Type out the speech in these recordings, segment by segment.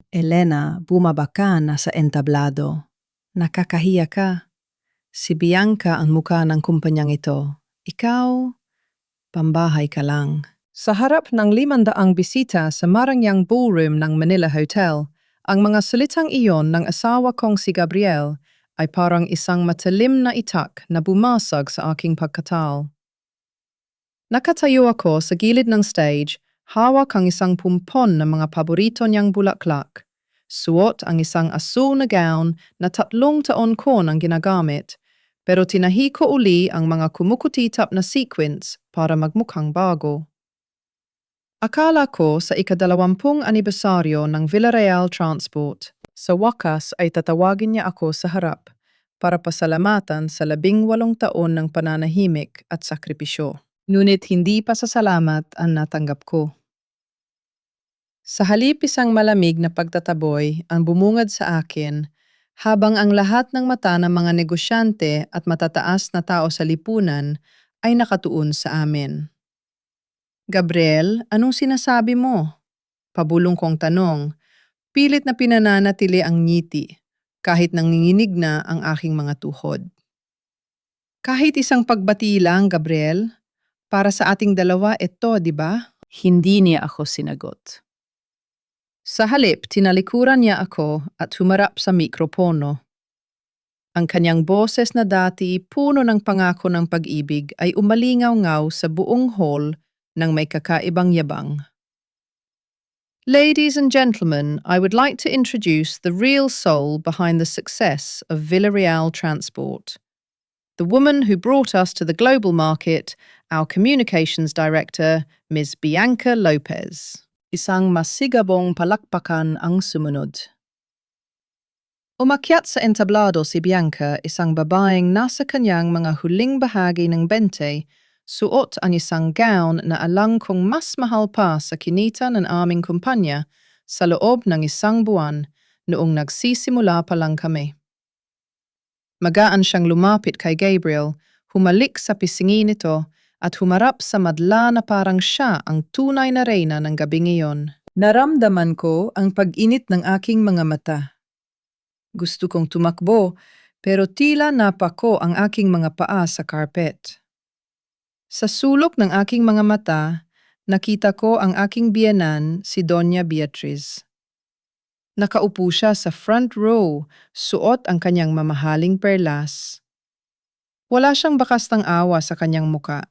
Elena, bumaba ka na sa entablado. Nakakahiya ka. Si Bianca ang mukha ng kumpanyang ito. Ikaw, pambahay ka lang. Sa harap ng 500 bisita sa Marangyang Ballroom ng Manila Hotel, ang mga salitang iyon ng asawa kong si Gabriel ay parang isang matalim na itak na bumasag sa aking pagkatal. Nakatayo ako sa gilid ng stage, hawak ang isang pumpon ng mga paborito niyang bulaklak. Suot ang isang asul na gown na 3 taon ko nang ginagamit, pero tinahi ko uli ang mga kumukutitap na sequins para magmukhang bago. Akala ko sa ika-20 anibersaryo ng Villarreal Transport, sa wakas ay tatawagin niya ako sa harap para pasalamatan sa 18 taon ng pananahimik at sakripisyo. Ngunit hindi pa sa salamat ang natanggap ko. Sa halip isang malamig na pagtataboy ang bumungad sa akin habang ang lahat ng mata ng mga negosyante at matataas na tao sa lipunan ay nakatuon sa amin. Gabriel, anong sinasabi mo? Pabulong kong tanong, pilit na pinananatili ang ngiti kahit nanginginig na ang aking mga tuhod. Kahit isang pagbati lang, Gabriel, para sa ating dalawa ito, di ba? Hindi niya ako sinagot. Sa halip, tinalikuran niya ako at humarap sa mikropono. Ang kanyang boses na dati puno ng pangako ng pag-ibig ay umalingaw-ngaw sa buong hall ng may kakaibang yabang. Ladies and gentlemen, I would like to introduce the real soul behind the success of Villarreal Transport. The woman who brought us to the global market, our communications director, Ms. Bianca Lopez. Isang masigabong palakpakan ang sumunod. Umakyat sa entablado si Bianca, isang babaeng nasa kanyang mga huling bahagi ng 20, suot ang isang gown na alang kong mas mahal pa sa kinita ng aming kumpanya sa loob ng 1 buwan noong nagsisimula pa lang kami. Magaan siyang lumapit kay Gabriel, humalik sa pisngi nito at humarap sa madla na parang siya ang tunay na reyna ng gabing iyon. Naramdaman ko ang pag-init ng aking mga mata. Gusto kong tumakbo, pero tila napako ang aking mga paa sa carpet. Sa sulok ng aking mga mata, nakita ko ang aking biyenan, si Doña Beatriz. Nakaupo siya sa front row, suot ang kanyang mamahaling perlas. Wala siyang bakas ng awa sa kanyang muka.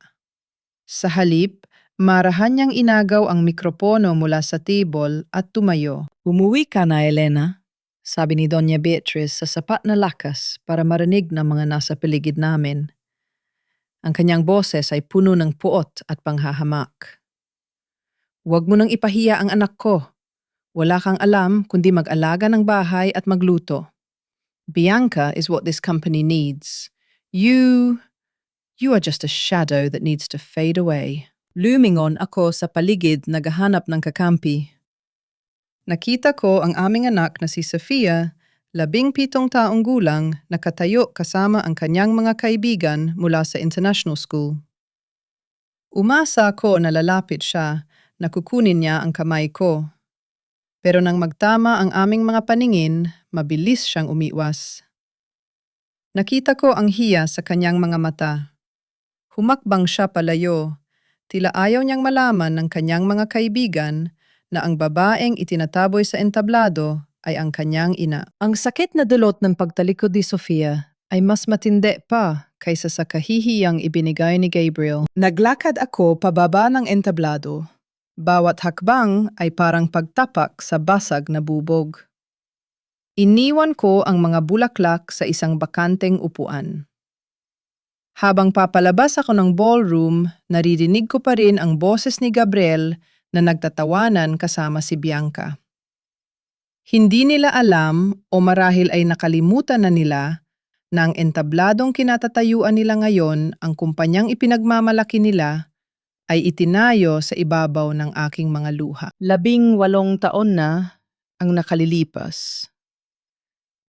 Sa halip, marahan niyang inagaw ang mikropono mula sa table at tumayo. Umuwi ka na, Elena, sabi ni Doña Beatriz sa sapat na lakas para marinig ng mga nasa paligid namin. Ang kanyang boses ay puno ng puot at panghahamak. Huwag mo nang ipahiya ang anak ko. Wala kang alam kundi mag-alaga ng bahay at magluto. Bianca is what this company needs. You are just a shadow that needs to fade away. Lumingon ako sa paligid naghahanap ng kakampi. Nakita ko ang aming anak na si Sofia, 17 taong gulang, nakatayo kasama ang kanyang mga kaibigan mula sa international school. Umasa ko na lalapit siya, na kukunin niya ang kamay ko. Pero nang magtama ang aming mga paningin, mabilis siyang umiwas. Nakita ko ang hiya sa kanyang mga mata. Humakbang siya palayo, tila ayaw niyang malaman ng kanyang mga kaibigan na ang babaeng itinataboy sa entablado ay ang kanyang ina. Ang sakit na dulot ng pagtalikod ni Sofia ay mas matindi pa kaysa sa kahihiyang ibinigay ni Gabriel. Naglakad ako pababa ng entablado. Bawat hakbang ay parang pagtapak sa basag na bubog. Iniwan ko ang mga bulaklak sa isang bakanteng upuan. Habang papalabas ako ng ballroom, naririnig ko pa rin ang boses ni Gabriel na nagtatawanan kasama si Bianca. Hindi nila alam o marahil ay nakalimutan na nila na ang entabladong kinatatayuan nila ngayon, ang kumpanyang ipinagmamalaki nila, ay itinayo sa ibabaw ng aking mga luha. 18 taon na ang nakalilipas.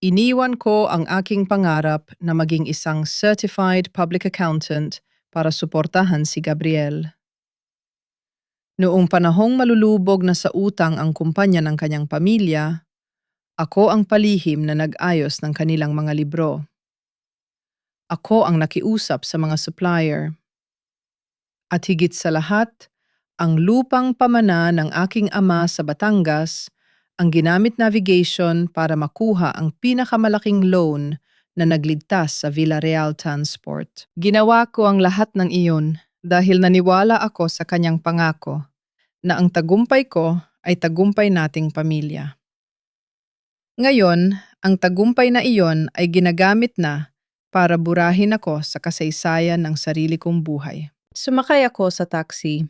Iniwan ko ang aking pangarap na maging isang certified public accountant para suportahan si Gabriel. Noong panahong malulubog na sa utang ang kumpanya ng kanyang pamilya, Ako ang palihim na nag-ayos ng kanilang mga libro. Ako ang nakiusap sa mga supplier. At higit sa lahat, ang lupang pamana ng aking ama sa Batangas ang ginamit navigation para makuha ang pinakamalaking loan na nagligtas sa Villarreal Transport. Ginawa ko ang lahat ng iyon dahil naniwala ako sa kanyang pangako na ang tagumpay ko ay tagumpay nating pamilya. Ngayon, ang tagumpay na iyon ay ginagamit na para burahin ako sa kasaysayan ng sarili kong buhay. Sumakay ako sa taxi.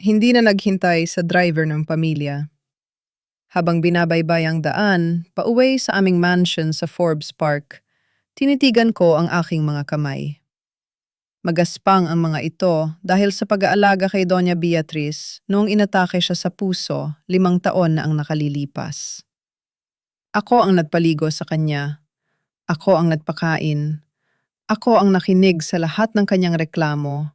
Hindi na naghintay sa driver ng pamilya. Habang binabaybay ang daan, pauwi sa aming mansion sa Forbes Park, tinitigan ko ang aking mga kamay. Magaspang ang mga ito dahil sa pag-aalaga kay Doña Beatriz noong inatake siya sa puso 5 taon na ang nakalilipas. Ako ang nagpaligo sa kanya. Ako ang nagpakain. Ako ang nakinig sa lahat ng kanyang reklamo,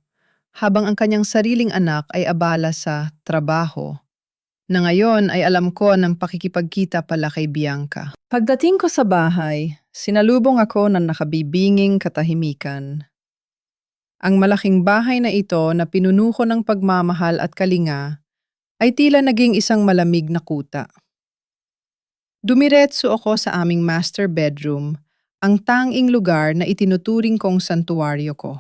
habang ang kanyang sariling anak ay abala sa trabaho, na ngayon ay alam ko ng pakikipagkita pala kay Bianca. Pagdating ko sa bahay, sinalubong ako ng nakabibinging katahimikan. Ang malaking bahay na ito na pinuno ko ng pagmamahal at kalinga ay tila naging isang malamig na kuta. Dumiretso ako sa aming master bedroom, ang tanging lugar na itinuturing kong santuwaryo ko.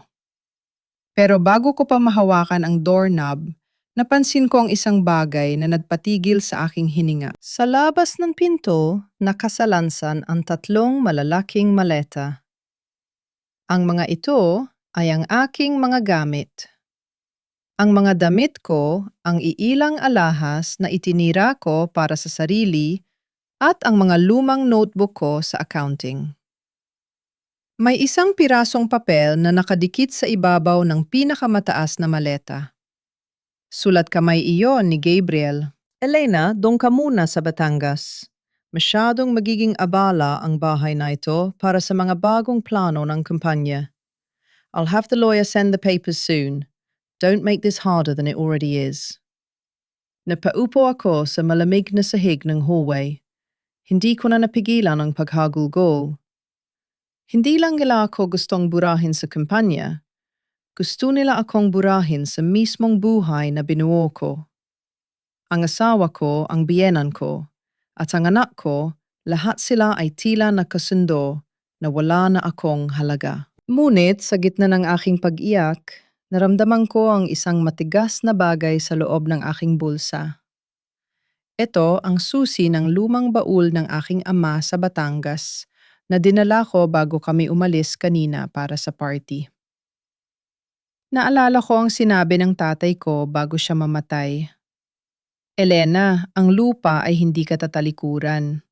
Pero bago ko pa mahawakan ang doorknob, napansin ko ang isang bagay na nagpatigil sa aking hininga. Sa labas ng pinto, nakasalansan ang 3 malalaking maleta. Ang mga ito ay ang aking mga gamit. Ang mga damit ko ang iilang alahas na itinira ko para sa sarili at ang mga lumang notebook ko sa accounting. May isang pirasong papel na nakadikit sa ibabaw ng pinakamataas na maleta. Sulat kamay iyon ni Gabriel. Elena, doon ka muna sa Batangas. Masyadong magiging abala ang bahay na ito para sa mga bagong plano ng kumpanya. I'll have the lawyer send the papers soon. Don't make this harder than it already is. Napaupo ako sa malamig na sahig ng hallway. Hindi ko na napigilan ang paghagulgol. Hindi lang nila ako gustong burahin sa kumpanya. Gusto nila akong burahin sa mismong buhay na binuo ko. Ang asawa ko, ang biyenan ko, at ang anak ko, lahat sila ay tila nakasundo na wala na akong halaga. Ngunit sa gitna ng aking pag-iyak, naramdaman ko ang isang matigas na bagay sa loob ng aking bulsa. Ito ang susi ng lumang baul ng aking ama sa Batangas na dinala ko bago kami umalis kanina para sa party. Naalala ko ang sinabi ng tatay ko bago siya mamatay. Elena, ang lupa ay hindi katatalikuran.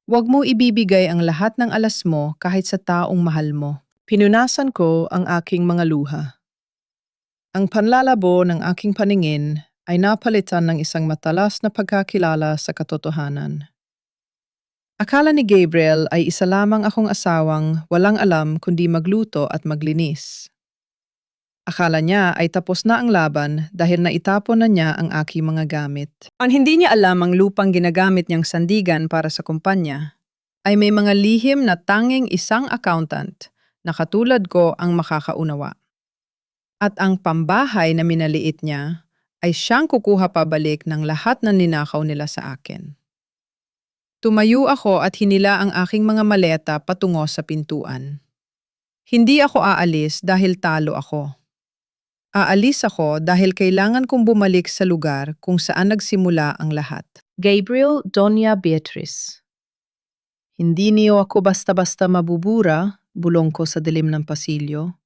Huwag mo ibibigay ang lahat ng alas mo kahit sa taong mahal mo. Pinunasan ko ang aking mga luha. Ang panlalabo ng aking paningin ay napalitan ng isang matalas na pagkakilala sa katotohanan. Akala ni Gabriel ay isa lamang akong asawang walang alam kundi magluto at maglinis. Akala niya ay tapos na ang laban dahil naitapon na niya ang aking mga gamit. Ang hindi niya alam ang lupang ginagamit niyang sandigan para sa kumpanya ay may mga lihim na tanging isang accountant na katulad ko ang makakaunawa. At ang pambahay na minaliit niya ay siyang kukuha pabalik ng lahat na ninakaw nila sa akin. Tumayo ako at hinila ang aking mga maleta patungo sa pintuan. Hindi ako aalis dahil talo ako. Aalis ako dahil kailangan kong bumalik sa lugar kung saan nagsimula ang lahat. Gabriel, Doña Beatriz. Hindi niyo ako basta-basta mabubura, bulong ko sa dilim ng pasilyo.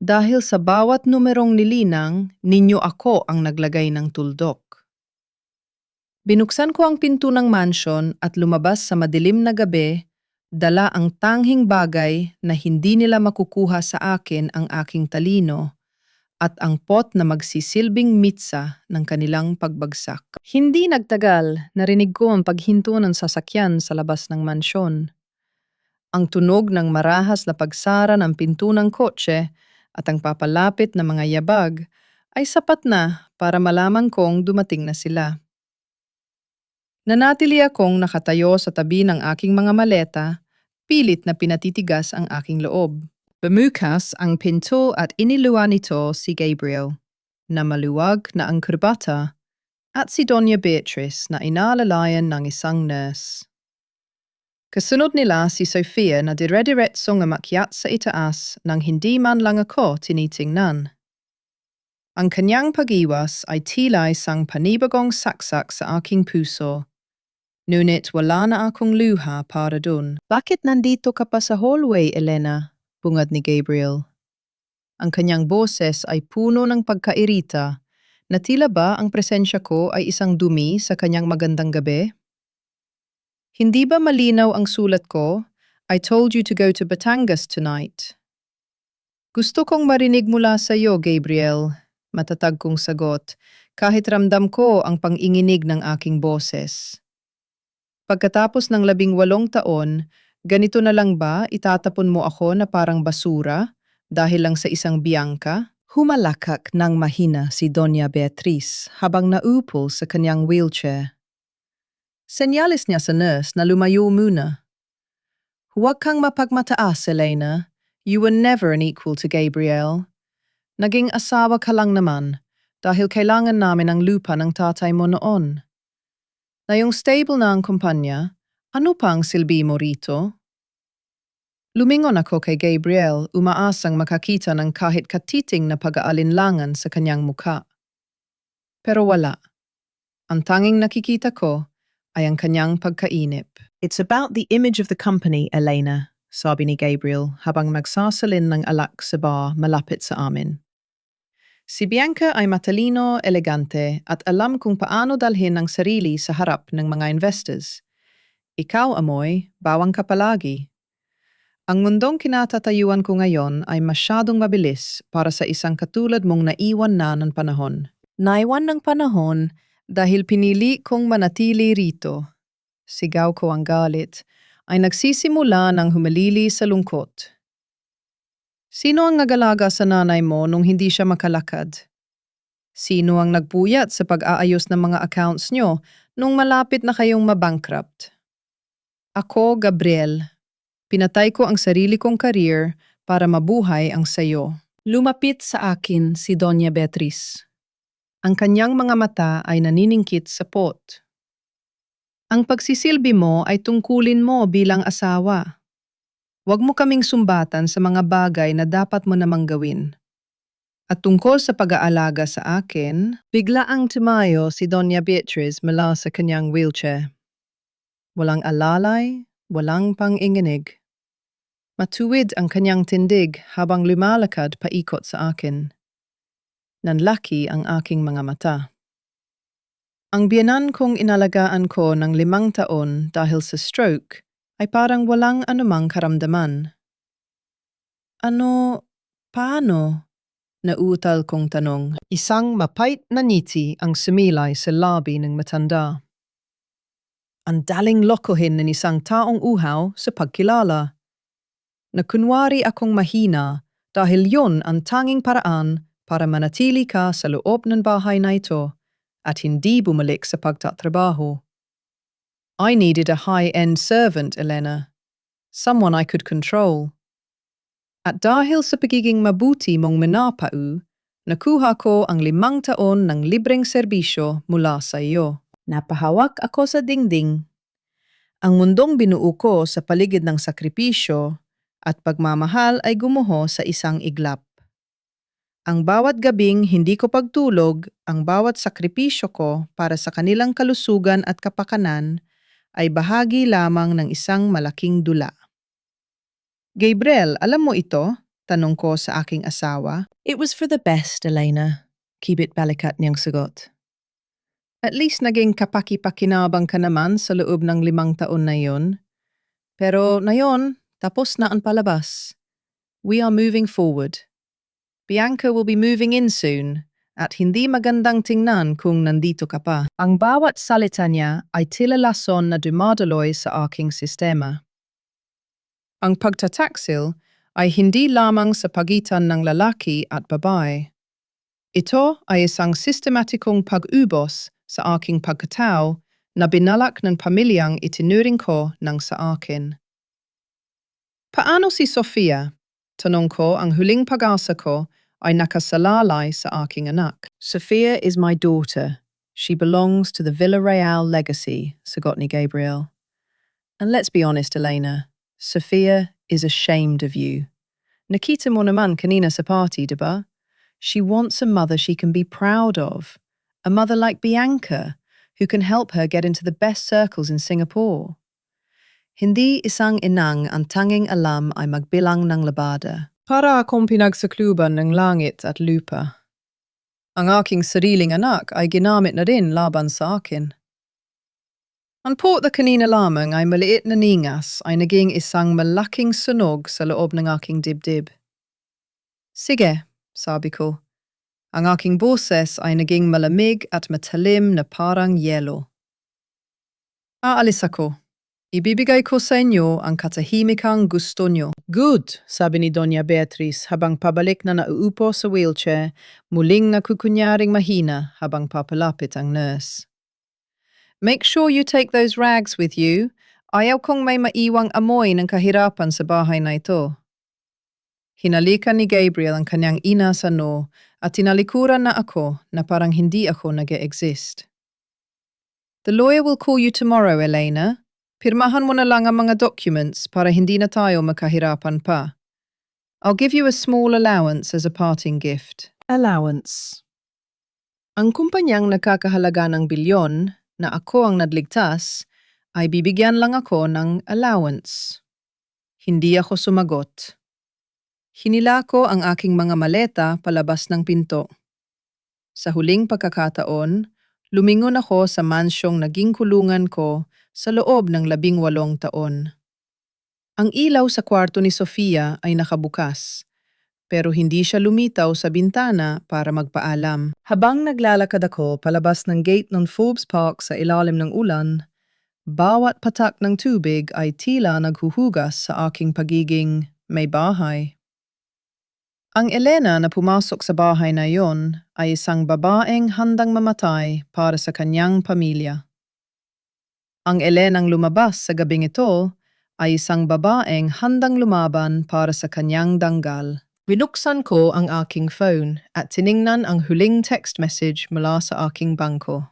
Dahil sa bawat numerong nilinang, ninyo ako ang naglagay ng tuldok. Binuksan ko ang pinto ng mansion at lumabas sa madilim na gabi, dala ang tanghing bagay na hindi nila makukuha sa akin ang aking talino at ang pot na magsisilbing mitsa ng kanilang pagbagsak. Hindi nagtagal, narinig ko ang paghinto ng sasakyan sa labas ng mansyon. Ang tunog ng marahas na pagsara ng pinto ng kotse at ang papalapit na mga yabag ay sapat na para malaman kong dumating na sila. Nanatili akong nakatayo sa tabi ng aking mga maleta, pilit na pinatitigas ang aking loob. Bumukas ang pinto at iniluan nito si Gabriel, na maluwag na ang kurbata, at si Doña Beatrice na inaalalayan ng isang nurse. Kasunod nila si Sofia na dire-diretsong umakyat sa itaas nang hindi man lang ako tinitingnan. Ang kanyang pag-iwas ay tila isang panibagong saksak sa aking puso. Ngunit wala na akong luha para dun. Bakit nandito ka pa sa hallway, Elena? Bungad ni Gabriel. Ang kanyang boses ay puno ng pagkairita na tila ba ang presensya ko ay isang dumi sa kanyang magandang gabi? Hindi ba malinaw ang sulat ko? I told you to go to Batangas tonight. Gusto kong marinig mula sa iyo, Gabriel. Matatag kong sagot, kahit ramdam ko ang panginginig ng aking boses. Pagkatapos ng 18 taon, ganito na lang ba itatapon mo ako na parang basura dahil lang sa isang biyangka? Humalakak ng mahina si Doña Beatriz habang naupol sa kanyang wheelchair. Senyalis niya sa nurse na lumayo muna. Huwag kang mapagmataas, Elena. You were never an equal to Gabriel. Naging asawa ka lang naman dahil kailangan namin ang lupa ng tatay mo noon. Ngayong stable na ang kumpanya, ano pa ang silbi mo rito? Lumingon ako kay Gabriel, umaasang makakita ng kahit katiting na pag-aalinlangan sa kanyang muka. Pero wala. Ang tanging nakikita ko ay ang kanyang pagkainip. It's about the image of the company, Elena, sabi ni Gabriel habang magsasalin ng alak sa bar malapit sa amin. Si Bianca ay matalino, elegante at alam kung paano dalhin ang sarili sa harap ng mga investors. Ikaw, Amoy, bawang ka palagi. Ang mundong kinatatayuan ko ngayon ay masyadong mabilis para sa isang katulad mong naiwan na ng panahon. Naiwan ng panahon dahil pinili kong manatili rito. Sigaw ko ang galit ay nagsisimula ng humalili sa lungkot. Sino ang nagalaga sa nanay mo nung hindi siya makalakad? Sino ang nagpuyat sa pag-aayos ng mga accounts nyo nung malapit na kayong mabankrupt? Ako, Gabriel. Pinatay ko ang sarili kong career para mabuhay ang sayo. Lumapit sa akin si Doña Beatriz. Ang kanyang mga mata ay naniningkit sa pot. Ang pagsisilbi mo ay tungkulin mo bilang asawa. Huwag mo kaming sumbatan sa mga bagay na dapat mo namang gawin. At tungkol sa pag-aalaga sa akin, biglaang tumayo si Doña Beatriz mula sa kanyang wheelchair. Walang alalay, walang panginginig. Matuwid ang kanyang tindig habang lumalakad paikot sa akin. Nanlaki ang aking mga mata. Ang biyenan kong inalagaan ko ng 5 taon dahil sa stroke ay parang walang anumang karamdaman. Paano? Nauutal kong tanong. Isang mapait na ngiti ang sumilay sa labi ng matanda. Ang daling lokohin ng isang taong uhaw sa pagkilala. Nakunwari akong mahina dahil yon ang tanging paraan para manatili ka sa loob ng bahay na ito at hindi bumalik sa pagtatrabaho. I needed a high-end servant, Elena. Someone I could control. At dahil sa pagiging mabuti mong menapau, nakuha ko ang 5 taon ng libreng serbisyo mula sa iyo. Napahawak ako sa dingding. Ang mundong binuo ko sa paligid ng sakripisyo at pagmamahal ay gumuho sa isang iglap. Ang bawat gabing hindi ko pagtulog, ang bawat sakripisyo ko para sa kanilang kalusugan at kapakanan ay bahagi lamang ng isang malaking dula. Gabriel, alam mo ito? Tanong ko sa aking asawa. It was for the best, Elena. Kibit balikat niyang sagot. At least naging kapaki-pakinabang ka naman sa loob ng 5 taon na yon. Pero ngayon, tapos na ang palabas. We are moving forward. Bianca will be moving in soon. At hindi magandang tingnan kung nandito ka pa. Ang bawat salita niya ay tila lason na dumadaloy sa aking sistema. Ang pagtataksil ay hindi lamang sa pagitan ng lalaki at babae. Ito ay isang sistematikong pag-ubos sa aking pagkatao na binalak ng pamilyang itinuring ko ng sa akin. Paano si Sofia? Tanong ko, ang huling pag-asa ko ay nakasalalay sa aking anak. Sofia is my daughter. She belongs to the Villarreal legacy, sagot ni Gabriel. And let's be honest, Elena, Sofia is ashamed of you. Nakita mo naman kanina sa party, diba? She wants a mother she can be proud of. A mother like Bianca, who can help her get into the best circles in Singapore. Hindi isang inang ang tanging alam ay magbilang ng labada. Para akong pinagsakluban ng langit at lupa. Ang aking sariling anak ay ginamit na rin laban sa akin. Ang port na kanina lamang ay maliit na ningas ay naging isang malaking sunog sa loob ng aking dibdib. Sige, sabi ko. Ang aking boses ay naging malamig at matalim na parang yelo. Aalis ako. Ibibigay ko sa inyo ang katahimikang gusto nyo. Good, sabi ni Doña Beatriz habang pabalik na nauupo sa wheelchair, muling nakukunyaring mahina habang papalapit ang nurse. Make sure you take those rags with you. Ayaw kong may maiwang amoy ng kahirapan sa bahay na ito. Hinalikan ni Gabriel ang kanyang ina sa noo at tinalikuran na ako na parang hindi ako nag-e-exist. The lawyer will call you tomorrow, Elena. Pirmahan mo na lang ang mga documents para hindi na tayo makahirapan pa. I'll give you a small allowance as a parting gift. Allowance. Ang kumpanyang nakakahalaga ng bilyon na ako ang nadligtas ay bibigyan lang ako ng allowance. Hindi ako sumagot. Hinila ko ang aking mga maleta palabas ng pinto. Sa huling pagkakataon, lumingon ako sa mansyong naging kulungan ko sa loob ng 18 taon. Ang ilaw sa kwarto ni Sofia ay nakabukas, pero hindi siya lumitaw sa bintana para magpaalam. Habang naglalakad ako palabas ng gate ng Forbes Park sa ilalim ng ulan, bawat patak ng tubig ay tila naghuhugas sa aking pagiging may bahay. Ang Elena na pumasok sa bahay na iyon ay isang babaeng handang mamatay para sa kanyang pamilya. Ang Elenang lumabas sa gabing ito ay isang babaeng handang lumaban para sa kanyang danggal. Binuksan ko ang aking phone at tiningnan ang huling text message mula sa aking bangko.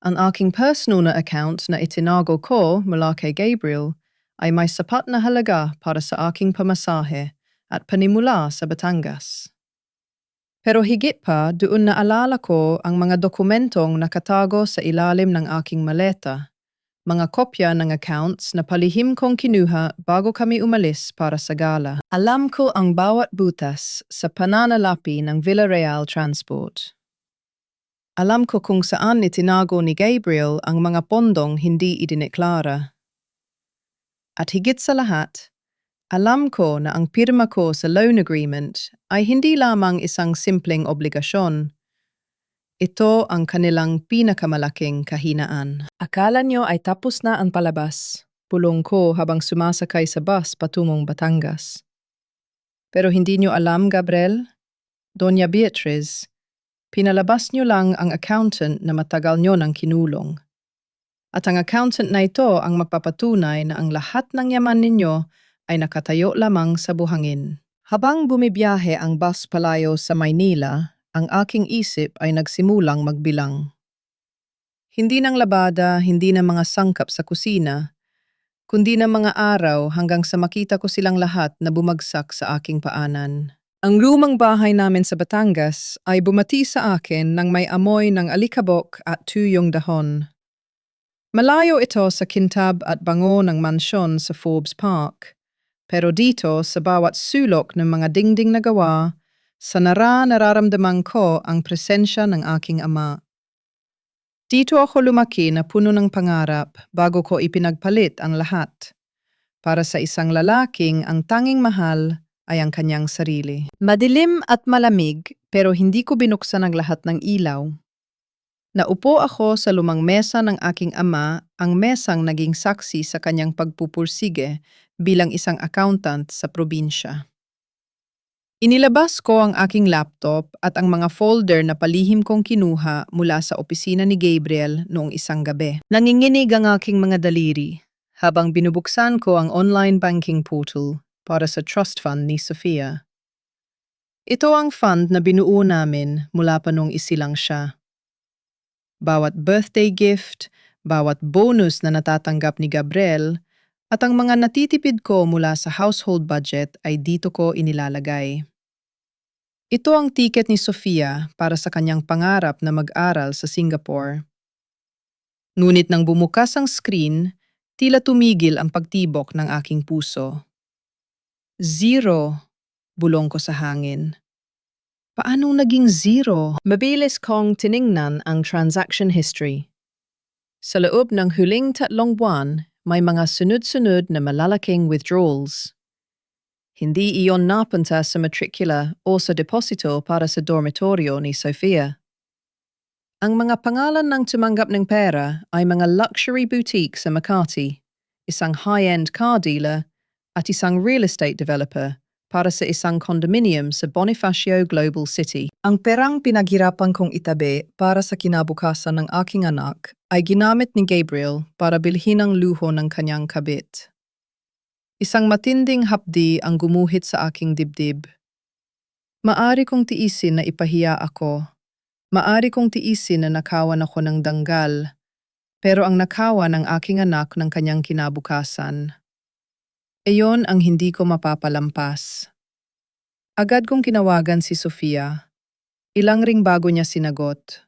Ang aking personal na account na itinago ko mula kay Gabriel ay may sapat na halaga para sa aking pamasahe at panimula sa Batangas. Pero higit pa, doon naalala ko ang mga dokumentong nakatago sa ilalim ng aking maleta, mga kopya ng accounts na palihim kong kinuha bago kami umalis para sa gala. Alam ko ang bawat butas sa pananalapi ng Villarreal Transport. Alam ko kung saan itinago ni Gabriel ang mga pondong hindi idineklara. At higit sa lahat, alam ko na ang pirma ko sa loan agreement ay hindi lamang isang simpleng obligasyon. Ito ang kanilang pinakamalaking kahinaan. Akala nyo ay tapos na ang palabas, pulong ko habang sumasakay sa bus patungong Batangas. Pero hindi nyo alam, Gabriel, Doña Beatriz, pinalabas nyo lang ang accountant na matagal nyo nang kinulong. At ang accountant na ito ang magpapatunay na ang lahat ng yaman ninyo ay nakatayo lamang sa buhangin. Habang bumibiyahe ang bus palayo sa Maynila, ang aking isip ay nagsimulang magbilang. Hindi ng labada, hindi ng mga sangkap sa kusina, kundi ng mga araw hanggang sa makita ko silang lahat na bumagsak sa aking paanan. Ang lumang bahay namin sa Batangas ay bumati sa akin ng may amoy ng alikabok at tuyong dahon. Malayo ito sa kintab at bango ng mansyon sa Forbes Park. Pero dito, sa bawat sulok ng mga dingding na gawa, sa nararamdaman ko ang presensya ng aking ama. Dito ako lumaki na puno ng pangarap bago ko ipinagpalit ang lahat. Para sa isang lalaking ang tanging mahal ay ang kanyang sarili. Madilim at malamig pero hindi ko binuksan ang lahat ng ilaw. Naupo ako sa lumang mesa ng aking ama, ang mesang naging saksi sa kanyang pagpupursige bilang isang accountant sa probinsya. Inilabas ko ang aking laptop at ang mga folder na palihim kong kinuha mula sa opisina ni Gabriel noong isang gabi. Nanginginig ang aking mga daliri habang binubuksan ko ang online banking portal para sa trust fund ni Sofia. Ito ang fund na binuo namin mula pa nung isilang siya. Bawat birthday gift, bawat bonus na natatanggap ni Gabriel, at ang mga natitipid ko mula sa household budget ay dito ko inilalagay. Ito ang ticket ni Sofia para sa kanyang pangarap na mag-aral sa Singapore. Ngunit nang bumukas ang screen, tila tumigil ang pagtibok ng aking puso. 0, bulong ko sa hangin. Paanong naging 0? Mabilis kong tiningnan ang transaction history. Sa loob ng huling 3 buwan, may mga sunod-sunod na malalaking withdrawals. Hindi iyon napunta sa matrikula o sa deposito para sa dormitoryo ni Sofia. Ang mga pangalan ng tumanggap ng pera ay mga luxury boutique sa Makati, isang high-end car dealer, at isang real estate developer para sa isang condominium sa Bonifacio Global City. Ang perang pinaghirapan kong itabi para sa kinabukasan ng aking anak ay ginamit ni Gabriel para bilhin ang luho ng kanyang kabit. Isang matinding hapdi ang gumuhit sa aking dibdib. Maari kong tiisin na ipahiya ako. Maari kong tiisin na nakawan ako ng danggal. Pero ang nakawan ng aking anak ng kanyang kinabukasan. Iyon ang hindi ko mapapalampas. Agad kong kinawagan si Sofia. Ilang ring bago niya sinagot.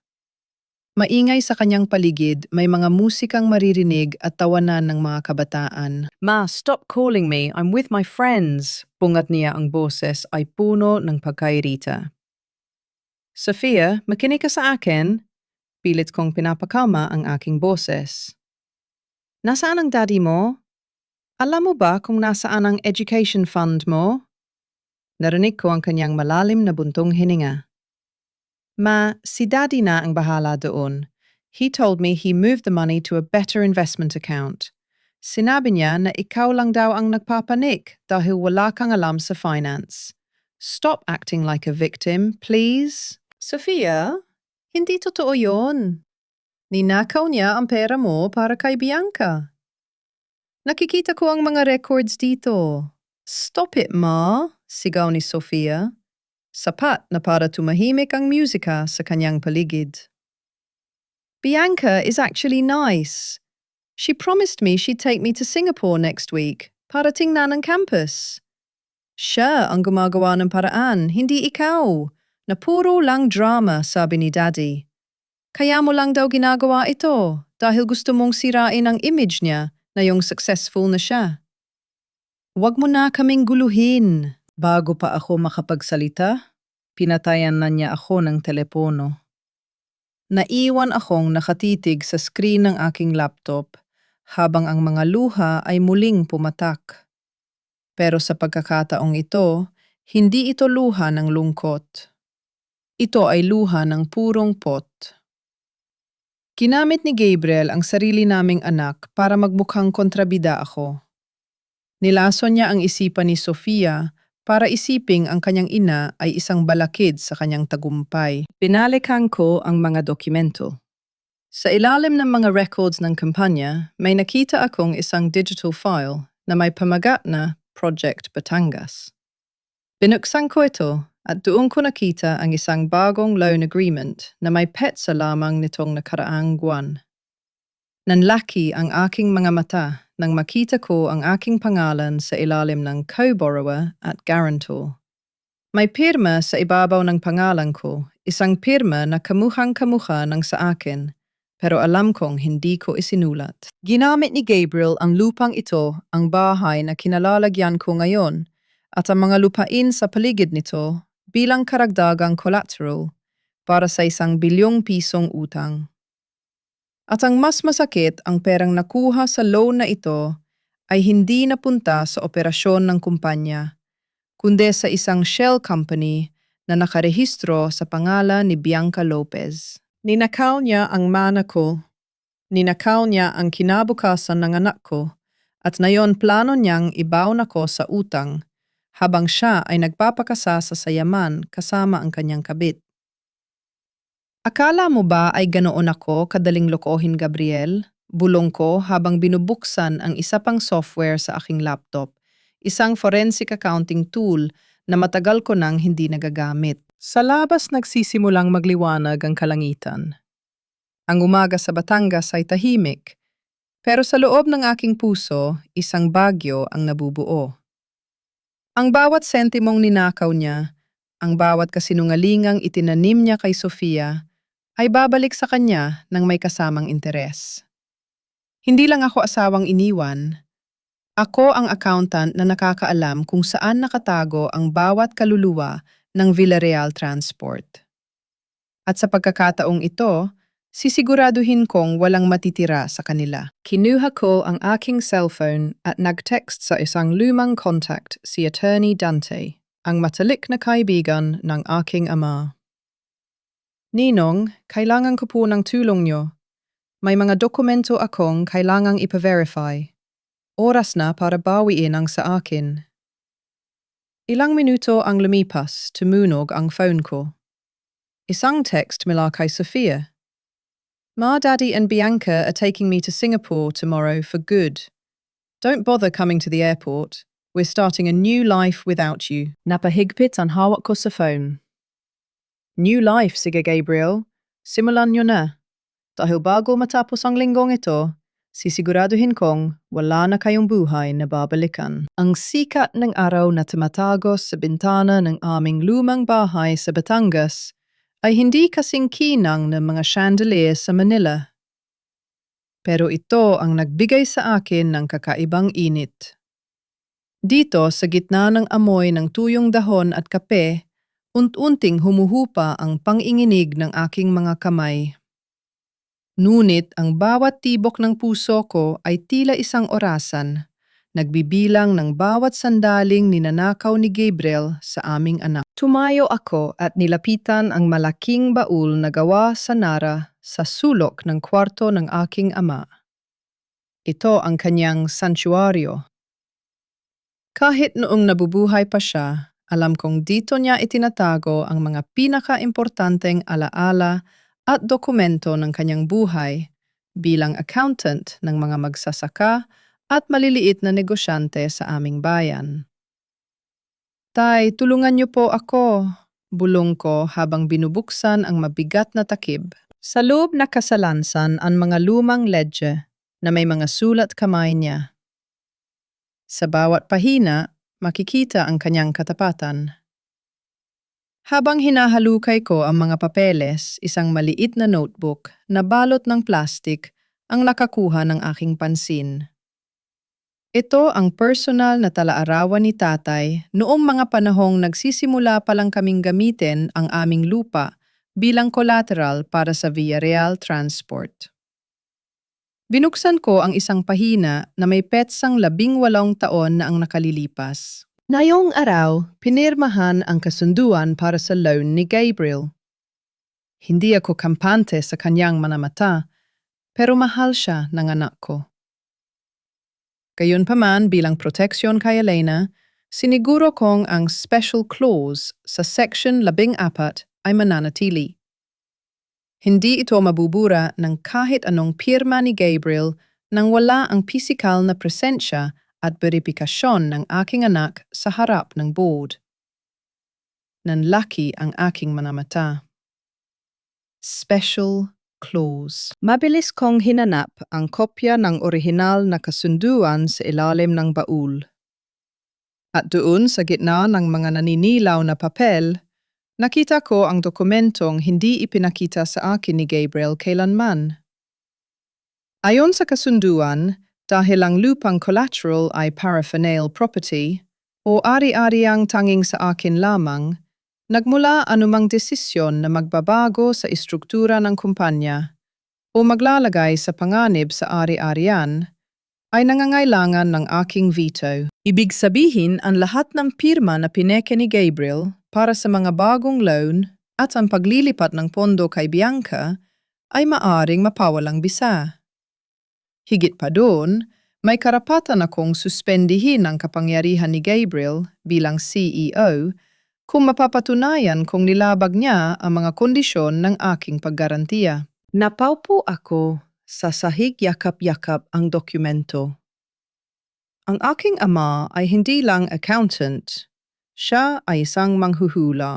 Maingay sa kanyang paligid, may mga musikang maririnig at tawanan ng mga kabataan. Ma, stop calling me. I'm with my friends. Pungat niya ang boses ay puno ng pagkairita. Sofia, makinig ka sa akin. Pilit kong pinapakama ang aking boses. Nasaan ang daddy mo? Alam mo ba kung nasaan ang education fund mo? Narinig ko ang kanyang malalim na buntong hininga. Ma, si daddy na ang bahala doon. He told me he moved the money to a better investment account. Sinabi niya na ikaw lang daw ang nagpapanik dahil wala kang alam sa finance. Stop acting like a victim, please. Sofia, hindi totoo yon. Ninakaw niya ang pera mo para kay Bianca. Nakikita ko ang mga records dito. Stop it, Ma, sigaw ni Sofia. Sapat na para tumahimik ang musika sa kanyang paligid. Bianca is actually nice. She promised me she'd take me to Singapore next week para tingnan ang campus. Siya ang gumagawa ng paraan, hindi ikaw, na puro lang drama, sabi ni Daddy. Kaya mo lang daw ginagawa ito dahil gusto mong sirain ang image niya na yung successful na siya. Huwag mo na kaming guluhin. Bago pa ako makapagsalita, pinatayan na niya ako ng telepono. Naiwan akong nakatitig sa screen ng aking laptop habang ang mga luha ay muling pumatak. Pero sa pagkakataong ito, hindi ito luha ng lungkot. Ito ay luha ng purong pot. Ginamit ni Gabriel ang sarili naming anak para magmukhang kontrabida ako. Nilason niya ang isipan ni Sofia para isiping ang kanyang ina ay isang balakid sa kanyang tagumpay. Binalikan ko ang mga dokumento. Sa ilalim ng mga records ng kampanya, may nakita akong isang digital file na may pamagat na Project Batangas. Binuksan ko ito at doon ko nakita ang isang bagong loan agreement na may petsa lamang nitong nakaraang buwan. Nanlaki ang aking mga mata nang makita ko ang aking pangalan sa ilalim ng co-borrower at guarantor. May pirma sa ibabaw ng pangalan ko, isang pirma na kamuhang-kamuha ng sa akin, pero alam kong hindi ko isinulat. Ginamit ni Gabriel ang lupang ito, ang bahay na kinalalagyan ko ngayon, at ang mga lupain sa paligid nito bilang karagdagang collateral para sa 1 bilyong pisong utang. At ang mas masakit, ang perang nakuha sa loan na ito ay hindi napunta sa operasyon ng kumpanya, kundi sa isang shell company na nakarehistro sa pangalan ni Bianca Lopez. Ninakaw niya ang mana ko, ninakaw niya ang kinabukasan ng anak ko, at nayon plano niyang ibaon ako sa utang habang siya ay nagpapakasa sa sayaman kasama ang kanyang kabit. Akala mo ba ay ganoon ako kadaling lokohin, Gabriel? Bulong ko habang binubuksan ang isa pang software sa aking laptop, isang forensic accounting tool na matagal ko nang hindi nagagamit. Sa labas nagsisimulang magliwanag ang kalangitan. Ang umaga sa Batangas ay tahimik, pero sa loob ng aking puso, isang bagyo ang nabubuo. Ang bawat sentimong ninakaw niya, ang bawat kasinungalingang itinanim niya kay Sofia, ay babalik sa kanya ng may kasamang interes. Hindi lang ako asawang iniwan. Ako ang accountant na nakakaalam kung saan nakatago ang bawat kaluluwa ng Villarreal Transport. At sa pagkakataong ito, sisiguraduhin kong walang matitira sa kanila. Kinuha ko ang aking cellphone at nag-text sa isang lumang contact, si Attorney Dante, ang matalik na kaibigan ng aking ama. Ninong, kailangan ko po ng tulong nyo. May mga dokumento akong kailangang ipa-verify. Oras na para bawiin ang sa akin. Ilang minuto ang lumipas, tumunog ang phone ko. Isang text mula kay Sofia. Ma, Daddy and Bianca are taking me to Singapore tomorrow for good. Don't bother coming to the airport. We're starting a new life without you. Napahigpit ang hawak ko sa phone. New life, sige Gabriel. Simulan nyo na. Dahil bago matapos ang linggong ito, sisiguraduhin kong wala na kayong buhay na babalikan. Ang sikat ng araw na tumatagos sa bintana ng aming lumang bahay sa Batangas ay hindi kasing kinang ng mga chandelier sa Manila. Pero ito ang nagbigay sa akin ng kakaibang init. Dito sa gitna ng amoy ng tuyong dahon at kape, unti-unting humuhupa ang panginginig ng aking mga kamay. Ngunit ang bawat tibok ng puso ko ay tila isang orasan, nagbibilang ng bawat sandaling ninanakaw ni Gabriel sa aming anak. Tumayo ako at nilapitan ang malaking baul na gawa sa Nara sa sulok ng kwarto ng aking ama. Ito ang kanyang santuaryo. Kahit noong nabubuhay pa siya, alam kong dito niya itinatago ang mga pinaka-importanteng alaala at dokumento ng kanyang buhay bilang accountant ng mga magsasaka at maliliit na negosyante sa aming bayan. Tay, tulungan niyo po ako, bulong ko habang binubuksan ang mabigat na takib. Sa loob nakasalansan ang mga lumang ledje na may mga sulat kamay niya. Sa bawat pahina, makikita ang kanyang katapatan. Habang hinahalukay ko ang mga papeles, isang maliit na notebook na balot ng plastik ang nakakuha ng aking pansin. Ito ang personal na talaarawan ni tatay noong mga panahong nagsisimula pa lang kaming gamitin ang aming lupa bilang collateral para sa Villarreal Transport. Binuksan ko ang isang pahina na may petsang 18 taon na ang nakalilipas. Ngayong araw, pinirmahan ang kasunduan para sa loan ni Gabriel. Hindi ako kampante sa kanyang manamata, pero mahal siya ng anak ko. Gayunpaman bilang proteksyon kay Elena, siniguro kong ang special clause sa Section 14 ay mananatili. Hindi ito mabubura ng kahit anong pirma ni Gabriel nang wala ang pisikal na presensya at beripikasyon ng aking anak sa harap ng board. Nanlaki ang aking manamata. Special clause. Mabilis kong hinanap ang kopya ng orihinal na kasunduan sa ilalim ng baul. At doon sa gitna ng mga naninilaw na papel, nakita ko ang dokumentong hindi ipinakita sa akin ni Gabriel kailanman. Ayon sa kasunduan, dahil ang lupang collateral ay paraphernalia property o ari-ariang tanging sa akin lamang, nagmula anumang desisyon na magbabago sa istruktura ng kumpanya o maglalagay sa panganib sa ari-arian ay nangangailangan ng aking veto. Ibig sabihin ang lahat ng pirma na pineke ni Gabriel para sa mga bagong loan at ang paglilipat ng pondo kay Bianca ay maaring mapawalang bisa. Higit pa doon, May karapatan akong suspendihin ang kapangyarihan ni Gabriel bilang CEO kung mapapatunayan kung nilabag niya ang mga kondisyon ng aking paggarantiya. Napaupo ako sa sahig yakap-yakap ang dokumento. Ang aking ama ay hindi lang accountant, siya ay isang manghuhula.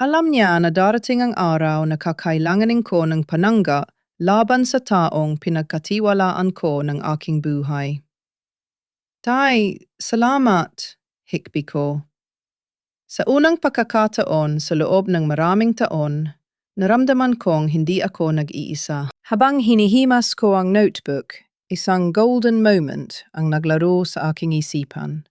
Alam niya na darating ang araw na kakailanganin ko ng panangga laban sa taong pinagkatiwalaan ko ng aking buhay. Tay, salamat, hikbi ko. Sa unang pagkakataon sa loob ng maraming taon, naramdaman kong hindi ako nag-iisa. Habang hinihimas ko ang notebook, isang golden moment ang naglaro sa aking isipan.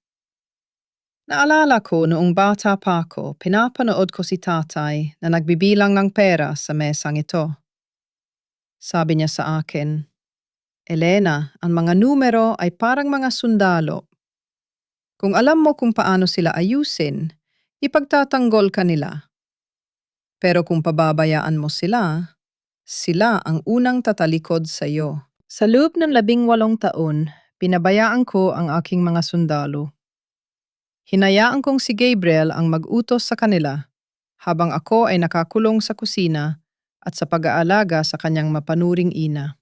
Naalala ko noong bata pa ako, pinapanood ko si tatay na nagbibilang ng pera sa mesang ito. Sabi niya sa akin, Elena, ang mga numero ay parang mga sundalo. Kung alam mo kung paano sila ayusin, ipagtatanggol ka nila. Pero kung pababayaan mo sila, sila ang unang tatalikod sa iyo. Sa loob ng 18 taon, pinabayaan ko ang aking mga sundalo. Hinayaan kong si Gabriel ang mag-utos sa kanila habang ako ay nakakulong sa kusina at sa pag-aalaga sa kanyang mapanuring ina.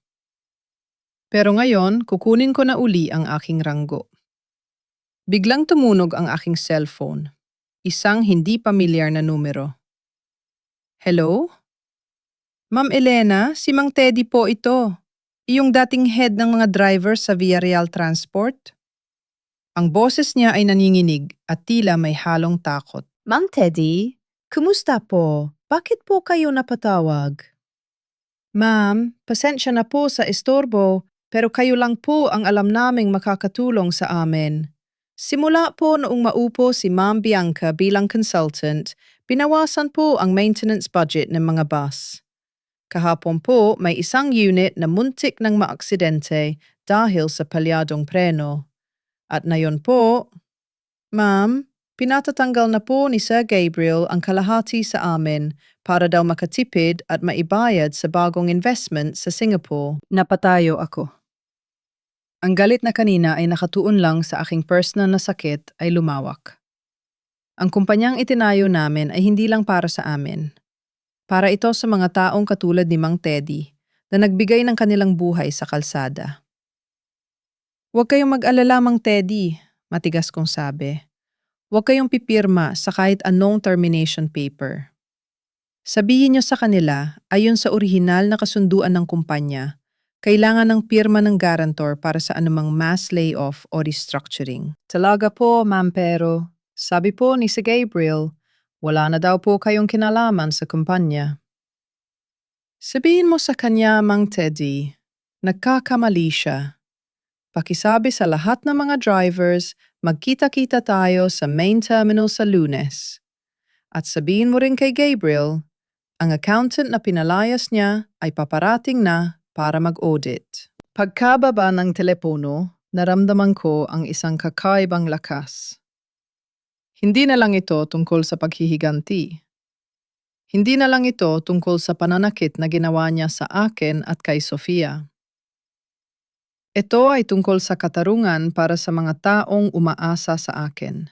Pero ngayon, kukunin ko na uli ang aking ranggo. Biglang tumunog ang aking cellphone. Isang hindi pamilyar na numero. Hello? Ma'am Elena, si Mang Teddy po ito. Iyong dating head ng mga driver sa Villarreal Transport? Ang boses niya ay nanginginig at tila may halong takot. Mang Teddy, kumusta po? Bakit po kayo napatawag? Ma'am, pasensya na po sa istorbo, pero kayo lang po ang alam naming makakatulong sa amin. Simula po noong maupo si Ma'am Bianca bilang consultant, binawasan po ang maintenance budget ng mga bus. Kahapon po may isang unit na muntik ng maaksidente dahil sa palyadong preno. At nayon po, Ma'am, pinatatanggal na po ni Sir Gabriel ang kalahati sa amin para daw makatipid at maibayad sa bagong investment sa Singapore. Napatayo ako. Ang galit na kanina ay nakatuon lang sa aking personal na sakit ay lumawak. Ang kumpanyang itinayo namin ay hindi lang para sa amin. Para ito sa mga taong katulad ni Mang Teddy na nagbigay ng kanilang buhay sa kalsada. Huwag kayong mag-alala, Mang Teddy, matigas kong sabi. Huwag kayong pipirma sa kahit anong termination paper. Sabihin niyo sa kanila, ayon sa orihinal na kasunduan ng kumpanya, kailangan ng pirma ng guarantor para sa anumang mass layoff o restructuring. Talaga po, ma'am, pero sabi po ni si Gabriel, wala na daw po kayong kinalaman sa kumpanya. Sabihin mo sa kanya, Mang Teddy, nagkakamali siya. Pakisabi sa lahat ng mga drivers, magkita-kita tayo sa main terminal sa Lunes. At sabihin mo rin kay Gabriel, ang accountant na pinalayas niya ay paparating na para mag-audit. Pagkababa ng telepono, naramdaman ko ang isang kakaibang lakas. Hindi na lang ito tungkol sa paghihiganti. Hindi na lang ito tungkol sa pananakit na ginawa niya sa akin at kay Sofia. Ito ay tungkol sa katarungan para sa mga taong umaasa sa akin.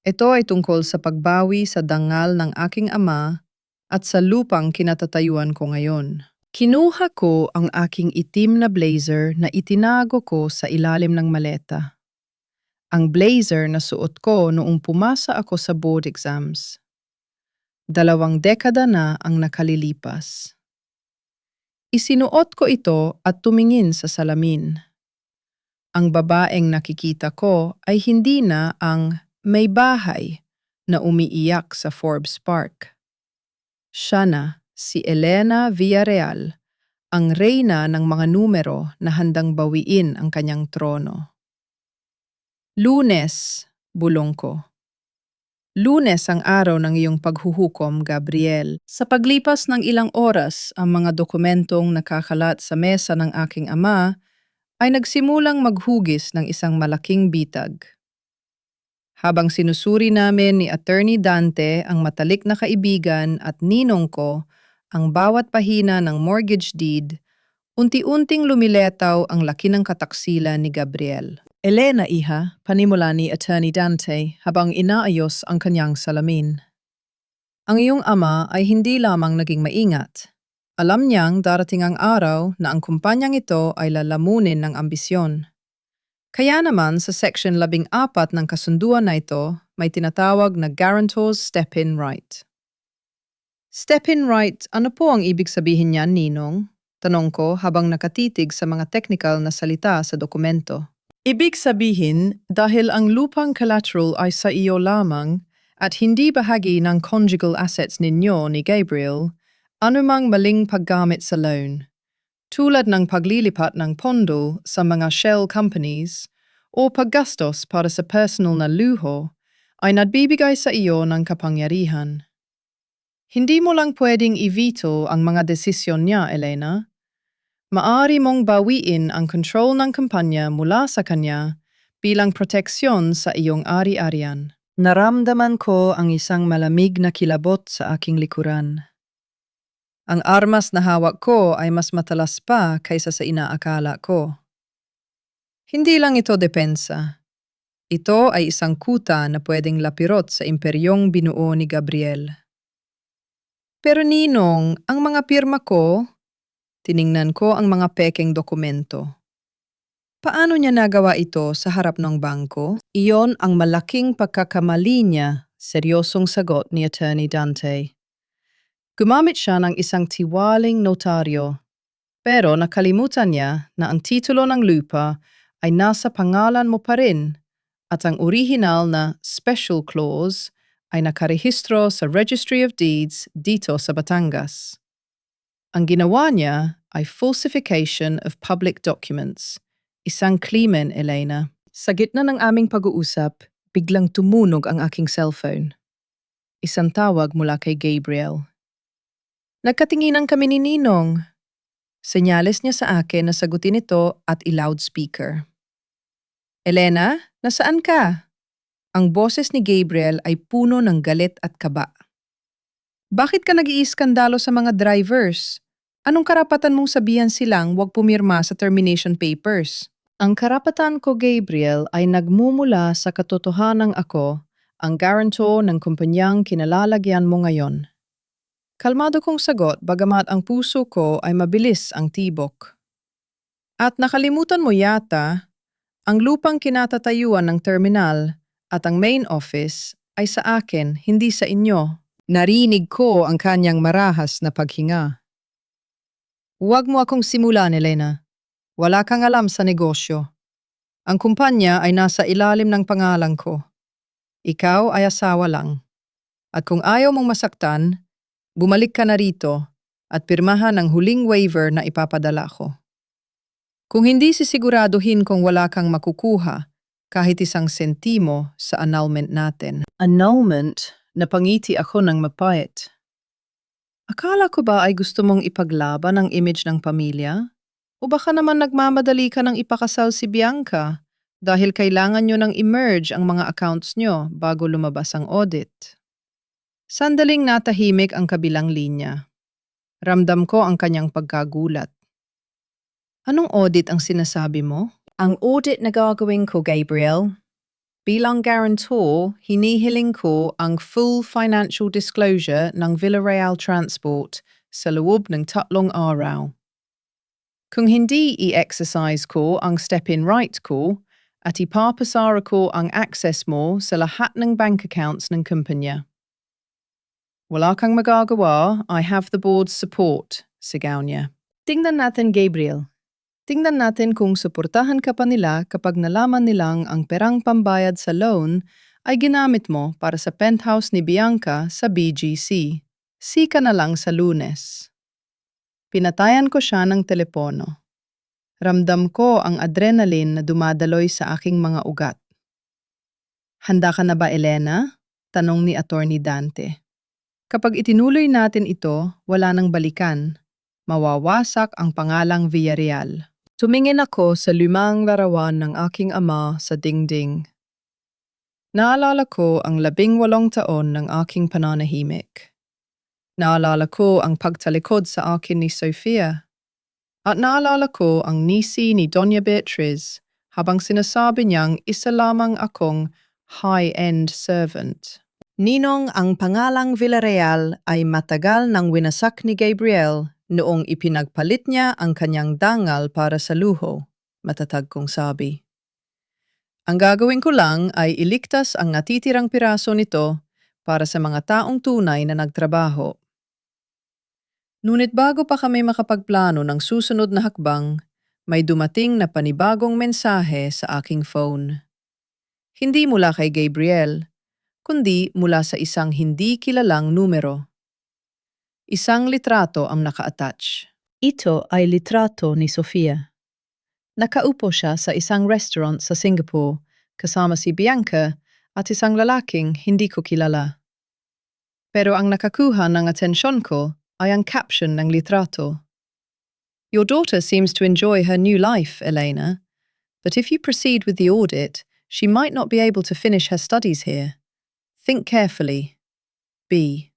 Ito ay tungkol sa pagbawi sa dangal ng aking ama at sa lupang kinatatayuan ko ngayon. Kinuha ko ang aking itim na blazer na itinago ko sa ilalim ng maleta. Ang blazer na suot ko noong pumasa ako sa board exams. 2 dekada na ang nakalilipas. Isinuot ko ito at tumingin sa salamin. Ang babaeng nakikita ko ay hindi na ang may bahay na umiiyak sa Forbes Park. Siya na, si Elena Villarreal, ang reyna ng mga numero na handang bawiin ang kanyang trono. Lunes, bulong ko. Lunes ang araw ng iyong paghuhukom, Gabriel. Sa paglipas ng ilang oras, ang mga dokumentong nakakalat sa mesa ng aking ama ay nagsimulang maghugis ng isang malaking bitag. Habang sinusuri namin ni Attorney Dante ang matalik na kaibigan at ninong ko ang bawat pahina ng mortgage deed, Unti-unting lumiletaw ang laki ng kataksila ni Gabriel. Elena, iha, panimula ni Attorney Dante habang inaayos ang kanyang salamin. Ang iyong ama ay hindi lamang naging maingat. Alam niyang darating ang araw na ang kumpanyang ito ay lalamunin ng ambisyon. Kaya naman sa Section 14 ng kasunduan na ito, may tinatawag na Guarantor's Step-in Right. Step-in right, ano po ang ibig sabihin niyan, Ninong? Tanong ko habang nakatitig sa mga technical na salita sa dokumento. Ibig sabihin, dahil ang lupang collateral ay sa iyo lamang at hindi bahagi ng conjugal assets ninyo ni Gabriel, anumang maling paggamit sa loan, tulad ng paglilipat ng pondo sa mga shell companies o paggastos para sa personal na luho, ay nagbibigay sa iyo ng kapangyarihan. Hindi mo lang pwedeng i-veto ang mga desisyon niya, Elena. Maaari mong bawiin ang control ng kumpanya mula sa kanya bilang proteksyon sa iyong ari-arian. Naramdaman ko ang isang malamig na kilabot sa aking likuran. Ang armas na hawak ko ay mas matalas pa kaysa sa inaakala ko. Hindi lang ito depensa. Ito ay isang kuta na pwedeng lapirot sa imperyong binuo ni Gabriel. Pero Ninong, ang mga pirma ko, tiningnan ko ang mga pekeng dokumento. Paano niya nagawa ito sa harap ng bangko? Iyon ang malaking pagkakamali niya, seryosong sagot ni Attorney Dante. Gumamit siya ng isang tiwaling notaryo, pero nakalimutan niya na ang titulo ng lupa ay nasa pangalan mo pa rin at ang orihinal na special clause ay nakarehistro sa Registry of Deeds dito sa Batangas. Ang ginawa niya ay falsification of public documents. Isang krimen, Elena. Sa gitna ng aming pag-uusap, biglang tumunog ang aking cellphone. Isang tawag mula kay Gabriel. Nagkatinginan kami ni Ninong. Senyales niya sa akin na sagutin ito at i-loudspeaker. Elena, nasaan ka? Ang boses ni Gabriel ay puno ng galit at kaba. Bakit ka nag-iiskandalo sa mga drivers? Anong karapatan mong sabihan silang huwag pumirma sa termination papers? Ang karapatan ko, Gabriel, ay nagmumula sa katotohanang ako, ang guarantor ng kumpanyang kinalalagyan mo ngayon. Kalmado kong sagot bagamat ang puso ko ay mabilis ang tibok. At nakalimutan mo yata, ang lupang kinatatayuan ng terminal at ang main office ay sa akin, hindi sa inyo. Narinig ko ang kanyang marahas na paghinga. Huwag mo akong simulan, Elena. Wala kang alam sa negosyo. Ang kumpanya ay nasa ilalim ng pangalan ko. Ikaw ay asawa lang. At kung ayaw mong masaktan, bumalik ka na rito at pirmahan ang huling waiver na ipapadala ko. Kung hindi sisiguraduhin kung wala kang makukuha kahit isang sentimo sa annulment natin. Annulment? Napangiti ako ng mapait. Akala ko ba ay gusto mong ipaglaban ang image ng pamilya? O baka naman nagmamadali ka ng ipakasal si Bianca dahil kailangan nyo nang emerge ang mga accounts nyo bago lumabas ang audit? Sandaling natahimik ang kabilang linya. Ramdam ko ang kanyang pagkagulat. Anong audit ang sinasabi mo? Ang audit na gagawin ko, Gabriel. Bilang guarantor, hinihiling ko ang full financial disclosure ng Villarreal Transport sa loob ng 3 araw. Kung hindi i-exercise ko ang step-in right ko at ipapasara ko ang access mo sa lahat ng bank accounts ng kumpanya. Wala kang magagawa, I have the board's support, sigaw niya. Tingnan natin, Gabriel. Tingnan natin kung suportahan ka pa nila kapag nalaman nilang ang perang pambayad sa loan ay ginamit mo para sa penthouse ni Bianca sa BGC. Sika na lang sa Lunes. Pinatayan ko siya ng telepono. Ramdam ko ang adrenaline na dumadaloy sa aking mga ugat. Handa ka na ba, Elena? Tanong ni Attorney Dante. Kapag itinuloy natin ito, wala nang balikan. Mawawasak ang pangalang Villarreal. Tumingin ako sa 5 larawan ng aking ama sa dingding. Naalala ko ang 18 taon ng aking pananahimik. Naalala ko ang pagtalikod sa akin ni Sofia. At naalala ko ang nisi ni Doña Beatriz habang sinasabi niyang isa lamang akong high-end servant. Ninong, ang pangalang Villarreal ay matagal nang winasak ni Gabriel noong ipinagpalit niya ang kanyang dangal para sa luho, matatag kong sabi. Ang gagawin ko lang ay iligtas ang natitirang piraso nito para sa mga taong tunay na nagtrabaho. Ngunit bago pa kami makapagplano ng susunod na hakbang, may dumating na panibagong mensahe sa aking phone. Hindi mula kay Gabriel, kundi mula sa isang hindi kilalang numero. Isang litrato ang naka-attach. Ito ay litrato ni Sofia. Nakaupo siya sa isang restaurant sa Singapore kasama si Bianca at isang lalaking hindi ko kilala. Pero ang nakakuha ng atensyon ko ay ang caption ng litrato. Your daughter seems to enjoy her new life, Elena, but if you proceed with the audit, she might not be able to finish her studies here. Think carefully. B.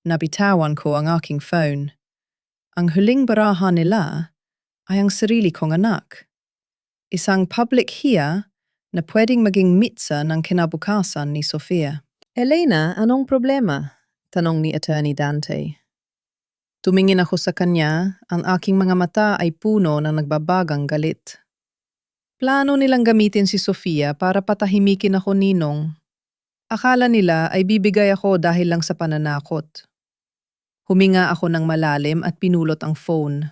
Nabitawan ko ang aking phone. Ang huling baraha nila ay ang sarili kong anak. Isang public hiya na pwedeng maging mitsa ng kinabukasan ni Sofia. Elena, anong problema? Tanong ni Attorney Dante. Tumingin ako sa kanya, ang aking mga mata ay puno ng nagbabagang galit. Plano nilang gamitin si Sofia para patahimikin ako, Ninong. Akala nila ay bibigay ako dahil lang sa pananakot. Huminga ako ng malalim at pinulot ang phone.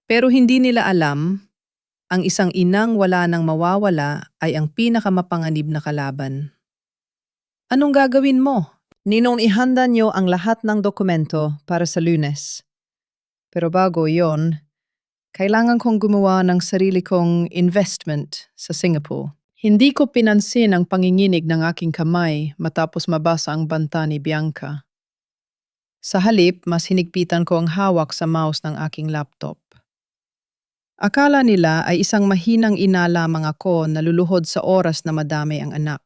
Pero hindi nila alam, ang isang inang wala nang mawawala ay ang pinakamapanganib na kalaban. Anong gagawin mo? Ninong, ihanda niyo ang lahat ng dokumento para sa Lunes. Pero bago yon, kailangan kong gumawa ng sarili kong investment sa Singapore. Hindi ko pinansin ang panginginig ng aking kamay matapos mabasa ang banta ni Bianca. Sa halip, mas hinigpitan ko ang hawak sa mouse ng aking laptop. Akala nila ay isang mahinang ina lamang ako na luluhod sa oras na madami ang anak.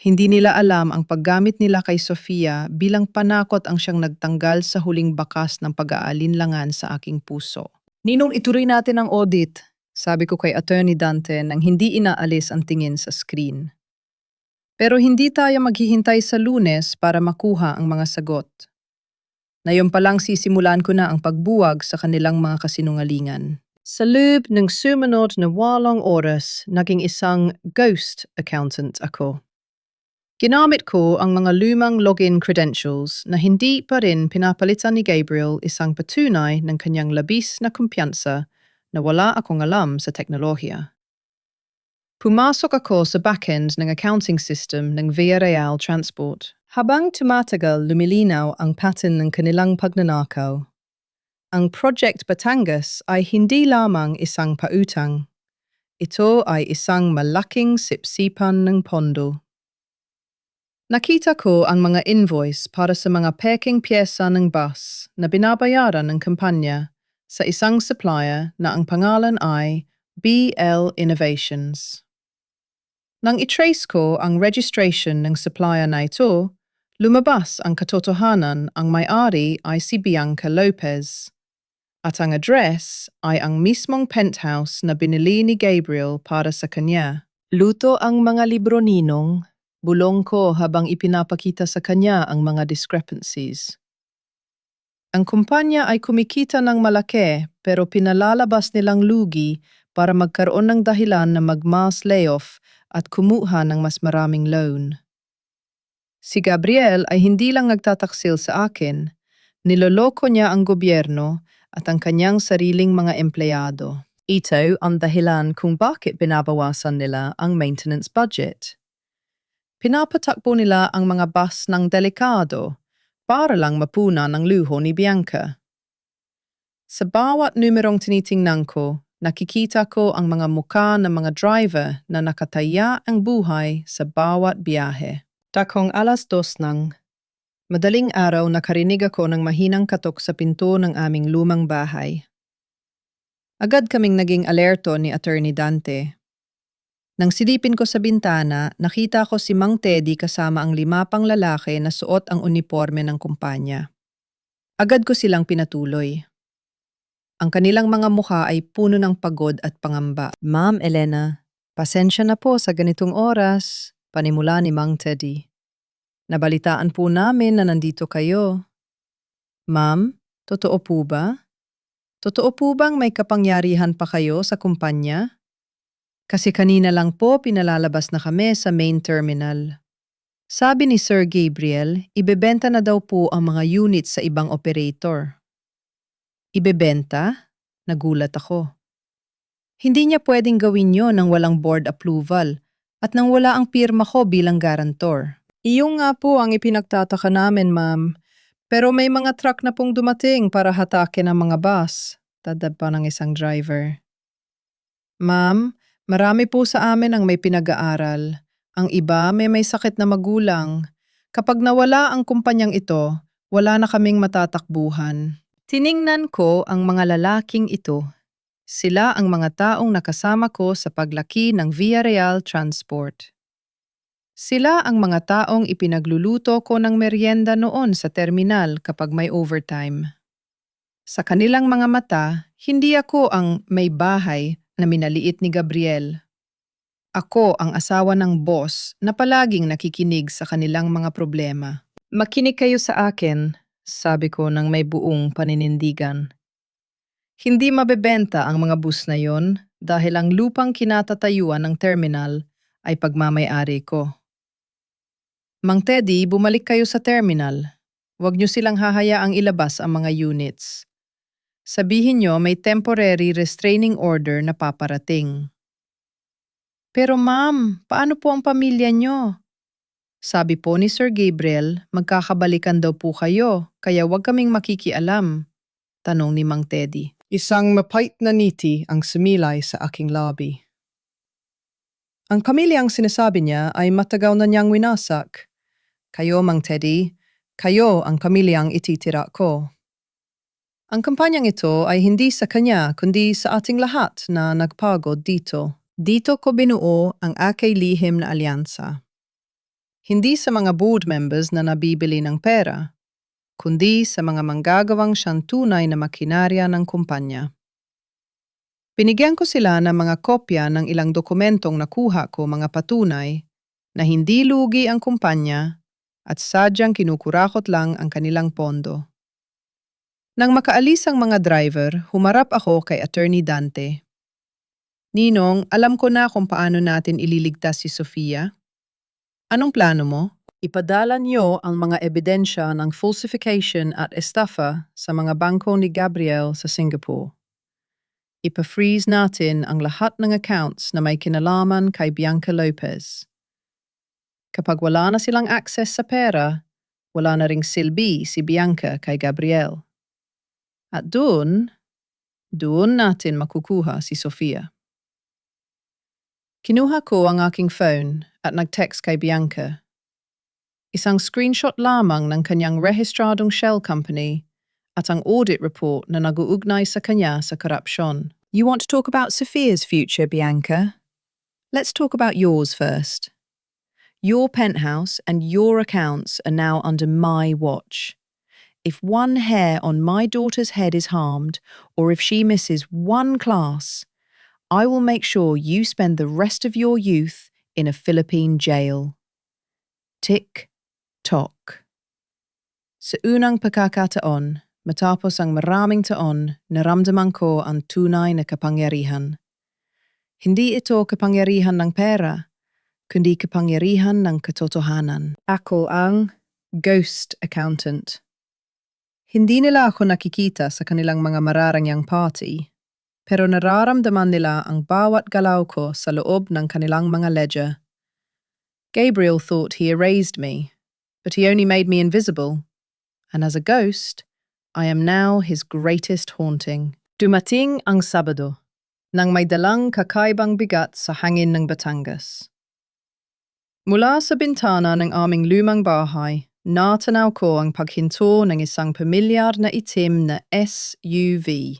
Hindi nila alam ang paggamit nila kay Sofia bilang panakot ang siyang nagtanggal sa huling bakas ng pag-aalinlangan sa aking puso. Ninong, ituloy natin ang audit. Sabi ko kay Attorney Dante nang hindi inaalis ang tingin sa screen. Pero hindi tayo maghihintay sa Lunes para makuha ang mga sagot. Ngayon pa lang sisimulan ko na ang pagbuwag sa kanilang mga kasinungalingan. Sa loob ng sumunod na 8 oras, naging isang ghost accountant ako. Ginamit ko ang mga lumang login credentials na hindi pa rin pinapalitan ni Gabriel, isang patunay ng kanyang labis na kumpiyansa na wala akong alam sa teknolohiya. Pumasok ako sa backend ng accounting system ng Villarreal Transport. Habang tumatagal, lumilinaw ang pattern ng kanilang pagnanakaw. Ang Project Batangas ay hindi lamang isang pautang. Ito ay isang malaking sipsipan ng pondo. Nakita ko ang mga invoice para sa mga peking pyesa ng bus na binabayaran ng kumpanya sa isang supplier na ang pangalan ay BL Innovations. Nang itrace ko ang registration ng supplier na ito, lumabas ang katotohanan, ang may-ari ay si Bianca Lopez. At ang address ay ang mismong penthouse na binili ni Gabriel para sa kanya. Luto ang mga libro, Ninong. Bulong ko habang ipinapakita sa kanya ang mga discrepancies. Ang kumpanya ay kumikita ng malaki pero pinalalabas nilang lugi para magkaroon ng dahilan na mag-mass layoff at kumuha ng mas maraming loan. Si Gabriel ay hindi lang nagtataksil sa akin, niloloko niya ang gobyerno at ang kanyang sariling mga empleyado. Ito ang dahilan kung bakit binabawasan nila ang maintenance budget. Pinapatakbo nila ang mga bus ng delikado para lang mapuna ng luho ni Bianca. Sa bawat numerong tinitingnan ko, nakikita ko ang mga muka ng mga driver na nakataya ang buhay sa bawat biyahe. Takong 2:00 nang. Madaling araw nakarinig ako ng mahinang katok sa pinto ng aming lumang bahay. Agad kaming naging alerto ni Attorney Dante. Nang silipin ko sa bintana, nakita ko si Mang Teddy kasama ang 5 pang lalaki na suot ang uniforme ng kumpanya. Agad ko silang pinatuloy. Ang kanilang mga mukha ay puno ng pagod at pangamba. Ma'am Elena, pasensya na po sa ganitong oras, panimula ni Mang Teddy. Nabalitaan po namin na nandito kayo. Ma'am, totoo po ba? Totoo po bang may kapangyarihan pa kayo sa kumpanya? Kasi kanina lang po pinalalabas na kami sa main terminal. Sabi ni Sir Gabriel, ibebenta na daw po ang mga units sa ibang operator. Ibebenta? Nagulat ako. Hindi niya pwedeng gawin yon nang walang board approval at nang wala ang pirma ko bilang garantor. Iyon nga po ang ipinagtataka namin, ma'am. Pero may mga truck na pong dumating para hatakin ang mga bus. Dadab pa ng isang driver. Ma'am, marami po sa amin ang may pinag-aaral. Ang iba may sakit na magulang. Kapag nawala ang kumpanyang ito, wala na kaming matatakbuhan. Tiningnan ko ang mga lalaking ito. Sila ang mga taong nakasama ko sa paglaki ng Villarreal Transport. Sila ang mga taong ipinagluluto ko ng merienda noon sa terminal kapag may overtime. Sa kanilang mga mata, hindi ako ang may bahay na minaliit ni Gabriel. Ako ang asawa ng boss na palaging nakikinig sa kanilang mga problema. Makinig kayo sa akin, sabi ko ng may buong paninindigan. Hindi mabebenta ang mga bus na yon dahil ang lupang kinatatayuan ng terminal ay pagmamay-ari ko. Mang Teddy, bumalik kayo sa terminal. Huwag niyo silang hahayaang ilabas ang mga units. Sabihin niyo may temporary restraining order na paparating. Pero ma'am, paano po ang pamilya niyo? Sabi po ni Sir Gabriel, magkakabalikan daw po kayo, kaya huwag kaming makikialam. Tanong ni Mang Teddy. Isang mapait na ngiti ang sumilay sa aking labi. Ang pamilyang sinasabi niya ay matagal na niyang winasak. Kayo, Mang Teddy, kayo ang pamilyang ititira ko. Ang kampanyang ito ay hindi sa kanya kundi sa ating lahat na nagpagod dito. Dito ko binuo ang aking lihim na alyansa. Hindi sa mga board members na nabibili ng pera, kundi sa mga manggagawang siyang tunay na makinarya ng kumpanya. Binigyan ko sila ng mga kopya ng ilang dokumentong nakuha ko mga patunay na hindi lugi ang kumpanya at sadyang kinukurakot lang ang kanilang pondo. Nang makaalis ang mga driver, humarap ako kay Attorney Dante. Ninong, alam ko na kung paano natin ililigtas si Sofia. Anong plano mo? Ipadala niyo ang mga ebidensya ng falsification at estafa sa mga bangko ni Gabriel sa Singapore. Ipa-freeze natin ang lahat ng accounts na may kinalaman kay Bianca Lopez. Kapag wala na silang access sa pera, wala na ring silbi si Bianca kay Gabriel. At doon natin makukuha si Sofia. Kinuha ko ang aking phone at nag-text kay Bianca. Isang screenshot lamang ng kanyang rehistradong shell company at ang audit report na nag-uugnay sa kanya sa korupsyon. You want to talk about Sophia's future, Bianca? Let's talk about yours first. Your penthouse and your accounts are now under my watch. If one hair on my daughter's head is harmed, or if she misses one class, I will make sure you spend the rest of your youth in a Philippine jail. Tick-tock. Sa unang pagkakataon, matapos ang maraming taon, naramdaman ko ang tunay na kapangyarihan. Hindi ito kapangyarihan ng pera, kundi kapangyarihan ng katotohanan. Ako ang ghost accountant. Hindi nila ako nakikita sa kanilang mga mararangyang party, pero nararamdaman nila ang bawat galaw ko sa loob ng kanilang mga ledger. Gabriel thought he erased me, but he only made me invisible. And as a ghost, I am now his greatest haunting. Dumating ang Sabado, nang may dalang kakaibang bigat sa hangin ng Batangas. Mula sa bintana ng aming lumang bahay, natanaw ko ang paghinto ng isang pamilyar na itim na SUV,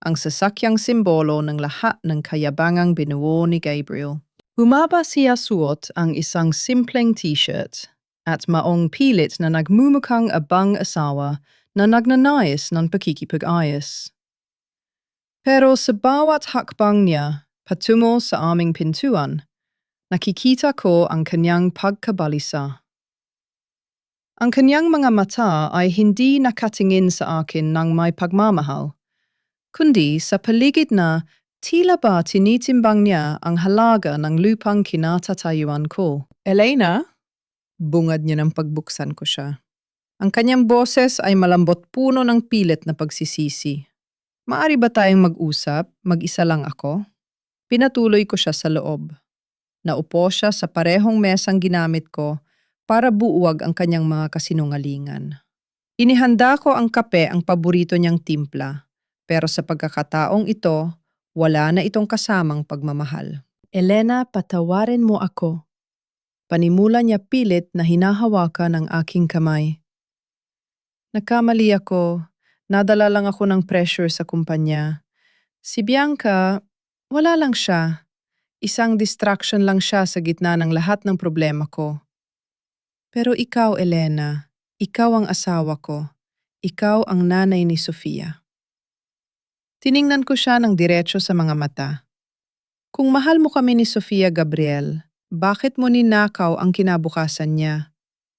ang sasakyang simbolo ng lahat ng kayabangang binuo ni Gabriel. Bumaba siya suot ang isang simpleng t-shirt at maong pilit na nagmumukhang abang asawa na nagnanais ng pakikipag-ayos. Pero sa bawat hakbang niya patungo sa aming pintuan, nakikita ko ang kanyang pagkabalisa. Ang kanyang mga mata ay hindi nakatingin sa akin ng may pagmamahal, kundi sa paligid na tila ba tinitimbang niya ang halaga ng lupang kinatatayuan ko. Elena? Bungad niya ng pagbuksan ko siya. Ang kanyang boses ay malambot puno ng pilit na pagsisisi. Maari ba tayong mag-usap? Mag-isa lang ako? Pinatuloy ko siya sa loob. Naupo siya sa parehong mesang ginamit ko para buuwag ang kanyang mga kasinungalingan. Inihanda ko ang kape ang paborito niyang timpla, pero sa pagkakataong ito, wala na itong kasamang pagmamahal. Elena, patawarin mo ako. Panimula niya pilit na hinahawakan ang aking kamay. Nagkamali ako. Nadala lang ako ng pressure sa kumpanya. Si Bianca, wala lang siya. Isang distraction lang siya sa gitna ng lahat ng problema ko. Pero ikaw, Elena, ikaw ang asawa ko. Ikaw ang nanay ni Sofia. Tiningnan ko siya ng diretso sa mga mata. Kung mahal mo kami ni Sofia Gabriel, bakit mo ninakaw ang kinabukasan niya?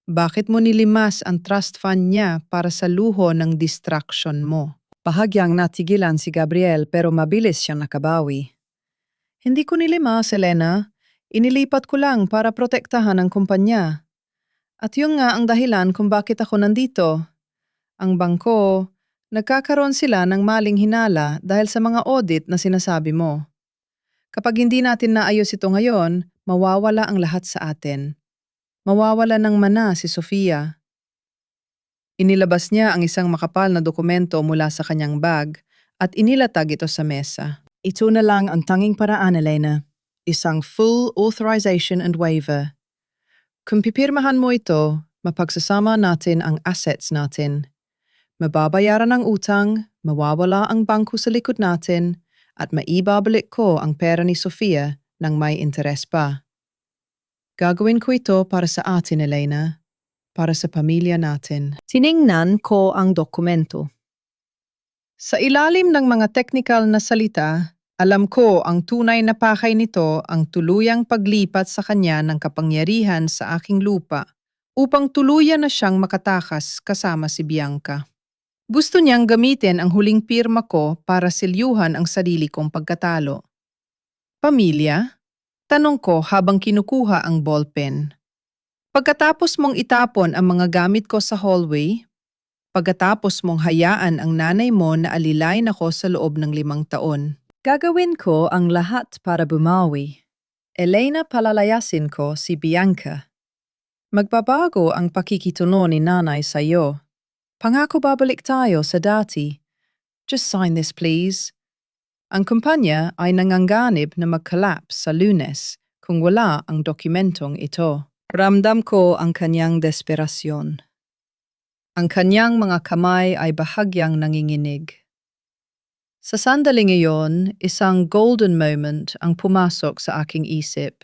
Bakit mo nilimas ang trust fund niya para sa luho ng distraction mo? Bahagyang natigilan si Gabriel pero mabilis siyang nakabawi. Hindi ko nilimas, Elena. Inilipat ko lang para protektahan ang kumpanya. At yun nga ang dahilan kung bakit ako nandito. Ang bangko, nagkakaroon sila ng maling hinala dahil sa mga audit na sinasabi mo. Kapag hindi natin naayos ito ngayon, mawawala ang lahat sa atin. Mawawala ng mana si Sofia. Inilabas niya ang isang makapal na dokumento mula sa kanyang bag at inilatag ito sa mesa. Ito na lang ang tanging paraan, Elena. Isang full authorization and waiver. Kung pipirmahan mo ito, mapagsasama natin ang assets natin. Mababayaran ang utang, mawawala ang bangko sa likod natin, at maibabalik ko ang pera ni Sofia nang may interes pa. Gagawin ko ito para sa atin, Elena. Para sa pamilya natin. Tiningnan ko ang dokumento. Sa ilalim ng mga technical na salita, alam ko ang tunay na pakay nito ang tuluyang paglipat sa kanya ng kapangyarihan sa aking lupa upang tuluyan na siyang makatakas kasama si Bianca. Gusto niyang gamitin ang huling pirma ko para silyuhan ang sarili kong pagkatalo. Pamilya? Tanong ko habang kinukuha ang ballpen. Pagkatapos mong itapon ang mga gamit ko sa hallway, pagkatapos mong hayaan ang nanay mo na alilain ako sa loob ng 5 taon. Gagawin ko ang lahat para bumawi. Elena, palalayasin ko si Bianca. Magbabago ang pakikitungo ni nanay sa iyo. Pangako babalik tayo sa dati. Just sign this please. Ang kumpanya ay nanganganib na mag-collapse sa Lunes kung wala ang dokumentong ito. Ramdam ko ang kanyang desperasyon. Ang kanyang mga kamay ay bahagyang nanginginig. Sa sandaling iyon, isang golden moment ang pumasok sa aking isip.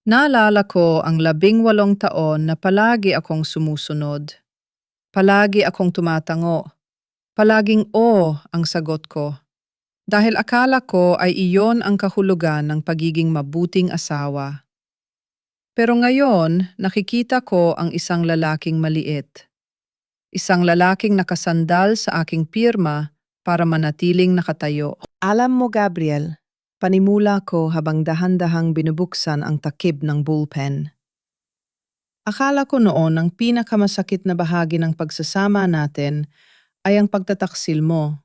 Naalala ko ang 18 taon na palagi akong sumusunod. Palagi akong tumatango. Palaging ang sagot ko. Dahil akala ko ay iyon ang kahulugan ng pagiging mabuting asawa. Pero ngayon, nakikita ko ang isang lalaking maliit. Isang lalaking nakasandal sa aking pirma para manatiling nakatayo. Alam mo, Gabriel, panimula ko habang dahan-dahang binubuksan ang takip ng bullpen. Akala ko noon ang pinakamasakit na bahagi ng pagsasama natin ay ang pagtataksil mo.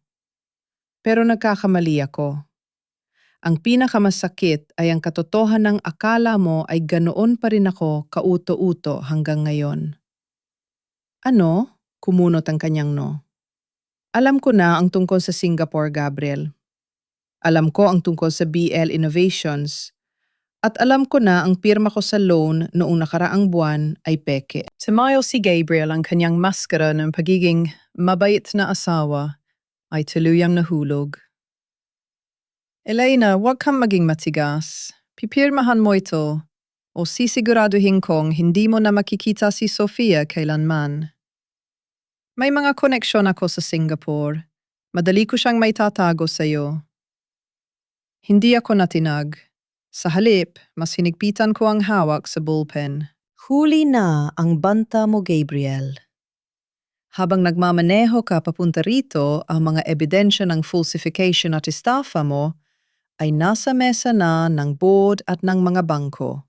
Pero nagkakamali ako. Ang pinakamasakit ay ang katotohanan ng akala mo ay ganoon pa rin ako kauto-uto hanggang ngayon. Ano? Kumunot ang kanyang no. Alam ko na ang tungkol sa Singapore, Gabriel. Alam ko ang tungkol sa BL Innovations. At alam ko na ang pirma ko sa loan noong nakaraang buwan ay peke. Tumayo si Gabriel ang kanyang maskara ng pagiging mabait na asawa ay tuluyang nahulog. Elena, huwag kang maging matigas. Pipirmahan mo ito o sisiguraduhin kong hindi mo na makikita si Sofia kailanman. May mga koneksyon ako sa Singapore. Madali ko siyang maitatago sa'yo. Hindi ako natinag. Sa halip, mas hinigpitan ko ang hawak sa bullpen. Huli na ang banta mo, Gabriel. Habang nagmamaneho ka papunta rito, ang mga ebidensya ng falsification at estafa mo ay nasa mesa na ng board at ng mga bangko.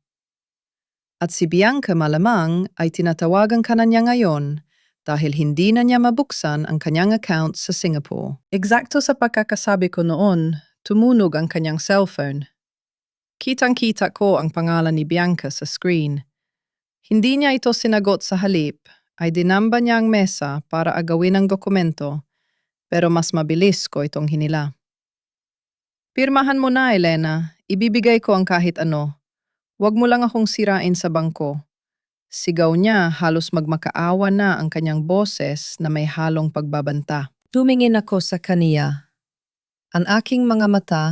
At si Bianca malamang ay tinatawagan ka na niya ngayon dahil hindi na niya mabuksan ang kanyang account sa Singapore. Eksakto sa pagkakasabi ko noon, tumunog ang kanyang cellphone. Kitang-kita ko ang pangalan ni Bianca sa screen. Hindi niya ito sinagot sa halip, ay dinamba niya ang mesa para agawin ang dokumento, pero mas mabilis ko itong hinila. Pirmahan mo na, Elena. Ibibigay ko ang kahit ano. Huwag mo lang akong sirain sa bangko. Sigaw niya halos magmakaawa na ang kanyang boses na may halong pagbabanta. Tumingin ako sa kaniya. Ang aking mga mata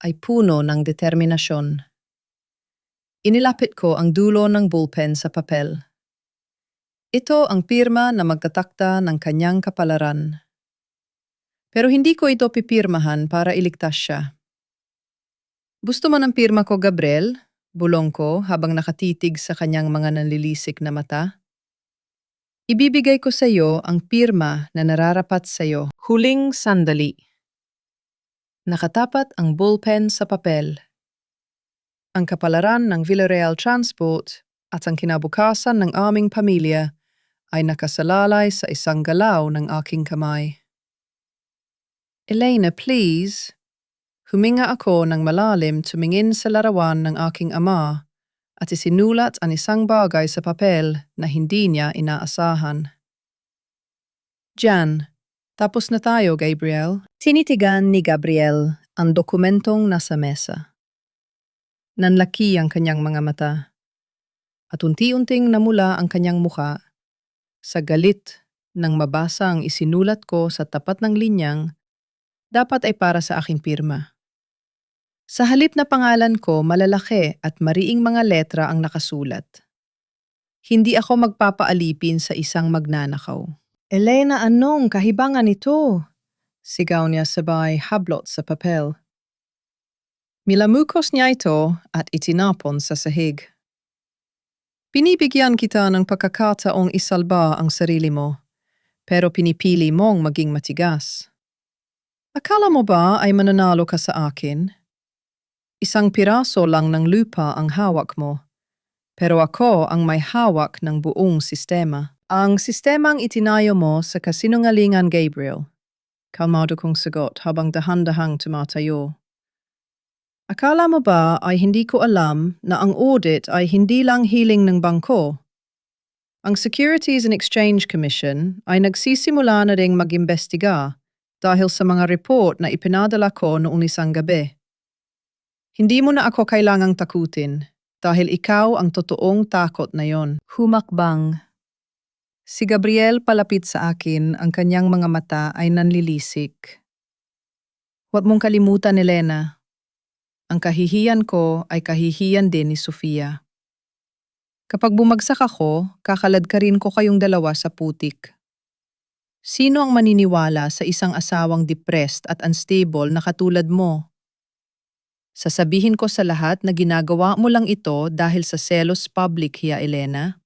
ay puno ng determinasyon. Inilapit ko ang dulo ng bullpen sa papel. Ito ang pirma na magtatakda ng kanyang kapalaran. Pero hindi ko ito pipirmahan para iligtas siya. Gusto mo ng pirma ko, Gabriel? Bulong ko habang nakatitig sa kanyang mga nanlilisik na mata. Ibibigay ko sa iyo ang pirma na nararapat sa iyo. Huling sandali. Nakatapat ang bullpen sa papel. Ang kapalaran ng Villarreal Transport at ang kinabukasan ng aming pamilya ay nakasalalay sa isang galaw ng aking kamay. Elena, please. Huminga ako ng malalim tumingin sa larawan ng aking ama at isinulat ang isang bagay sa papel na hindi niya inaasahan. Jan, tapos na tayo, Gabriel. Tinitigan ni Gabriel ang dokumentong nasa mesa. Nanlaki ang kanyang mga mata at unti-unting namula ang kanyang muka sa galit nang mabasa ang isinulat ko sa tapat ng linyang dapat ay para sa aking pirma. Sa halip na pangalan ko, malalaki at mariing mga letra ang nakasulat. Hindi ako magpapaalipin sa isang magnanakaw. Elena, anong kahibangan ito? Sigaw niya sabay hablot sa papel. Milamukos niya ito at itinapon sa sahig. Pinibigyan kita ng pagkakataong isalba ang sarili mo, pero pinipili mong maging matigas. Akala mo ba ay mananalo ka sa akin? Isang piraso lang ng lupa ang hawak mo, pero ako ang may hawak ng buong sistema. Ang sistemang itinayo mo sa kasinungalingan, Gabriel. Kalmado kong sagot habang dahan-dahang tumatayo. Akala mo ba ay hindi ko alam na ang audit ay hindi lang hiling ng bangko? Ang Securities and Exchange Commission ay nagsisimula na ring mag-imbestiga dahil sa mga report na ipinadala ko noong isang gabi. Hindi mo na ako kailangang takutin dahil ikaw ang totoong takot na yon. Humakbang. Si Gabriel palapit sa akin, ang kanyang mga mata ay nanlilisik. Huwag mong kalimutan, Elena. Ang kahihiyan ko ay kahihiyan din ni Sofia. Kapag bumagsak ako, kakaladkarin ko kayong dalawa sa putik. Sino ang maniniwala sa isang asawang depressed at unstable na katulad mo? Sasabihin ko sa lahat na ginagawa mo lang ito dahil sa selos public, hiya Elena.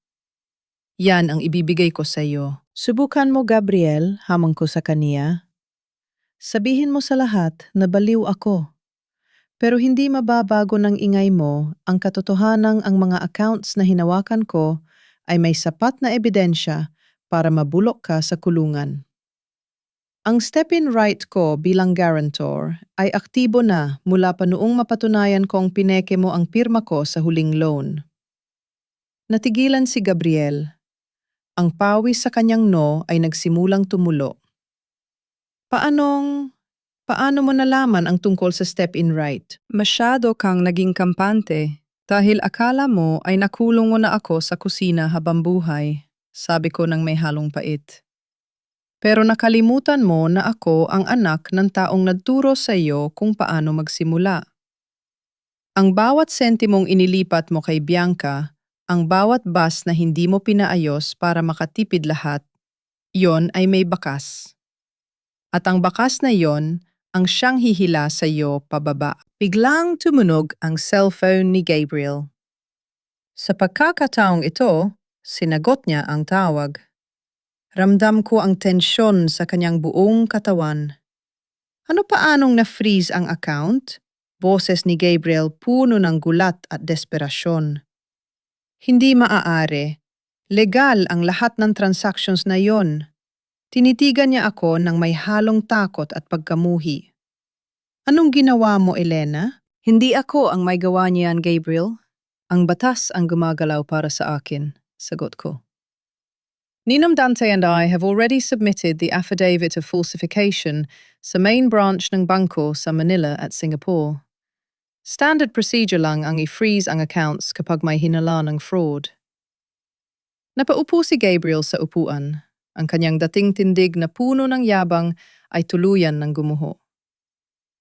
Yan ang ibibigay ko sa iyo. Subukan mo, Gabriel, hamon ko sa kaniya. Sabihin mo sa lahat na baliw ako. Pero hindi mababago ng ingay mo ang katotohanang ang mga accounts na hinawakan ko ay may sapat na ebidensya para mabulok ka sa kulungan. Ang step-in right ko bilang guarantor ay aktibo na mula pa noong mapatunayan kong pineke mo ang pirma ko sa huling loan. Natigilan si Gabriel. Ang pawis sa kanyang no ay nagsimulang tumulo. Paano mo nalaman ang tungkol sa step-in right? Masyado kang naging kampante dahil akala mo ay nakulong mo na ako sa kusina habang buhay, sabi ko ng may halong pait. Pero nakalimutan mo na ako ang anak ng taong nagturo sa iyo kung paano magsimula. Ang bawat sentimong inilipat mo kay Bianca, ang bawat bus na hindi mo pinaayos para makatipid lahat, yon ay may bakas. At ang bakas na iyon ang siyang hihila sa iyo pababa. Biglang tumunog ang cellphone ni Gabriel. Sa pagkakataong ito, sinagot niya ang tawag. Ramdam ko ang tensyon sa kanyang buong katawan. Ano paanong na-freeze ang account? Boses ni Gabriel puno ng gulat at desperasyon. Hindi maaari. Legal ang lahat ng transactions na yon. Tinitigan niya ako ng may halong takot at pagkamuhi. Anong ginawa mo, Elena? Hindi ako ang may gawa niyan, Gabriel. Ang batas ang gumagalaw para sa akin, sagot ko. Ninong Dante and I have already submitted the affidavit of falsification sa main branch ng bangko sa Manila at Singapore. Standard procedure lang ang i-freeze ang accounts kapag may hinala ng fraud. Napaupo si Gabriel sa upuan. Ang kanyang dating tindig na puno ng yabang ay tuluyan ng gumuho.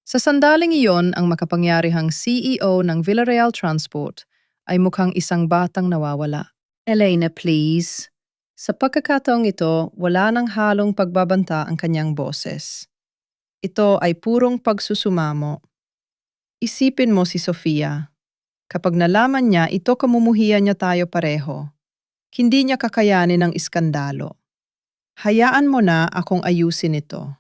Sa sandaling iyon, ang makapangyarihang CEO ng Villarreal Transport ay mukhang isang batang nawawala. Elena, please. Sa pagkakataong ito, wala nang halong pagbabanta ang kanyang boses. Ito ay purong pagsusumamo. Isipin mo si Sofia. Kapag nalaman niya, ito kamumuhian niya tayo pareho. Hindi niya kakayanin ang iskandalo. Hayaan mo na akong ayusin ito.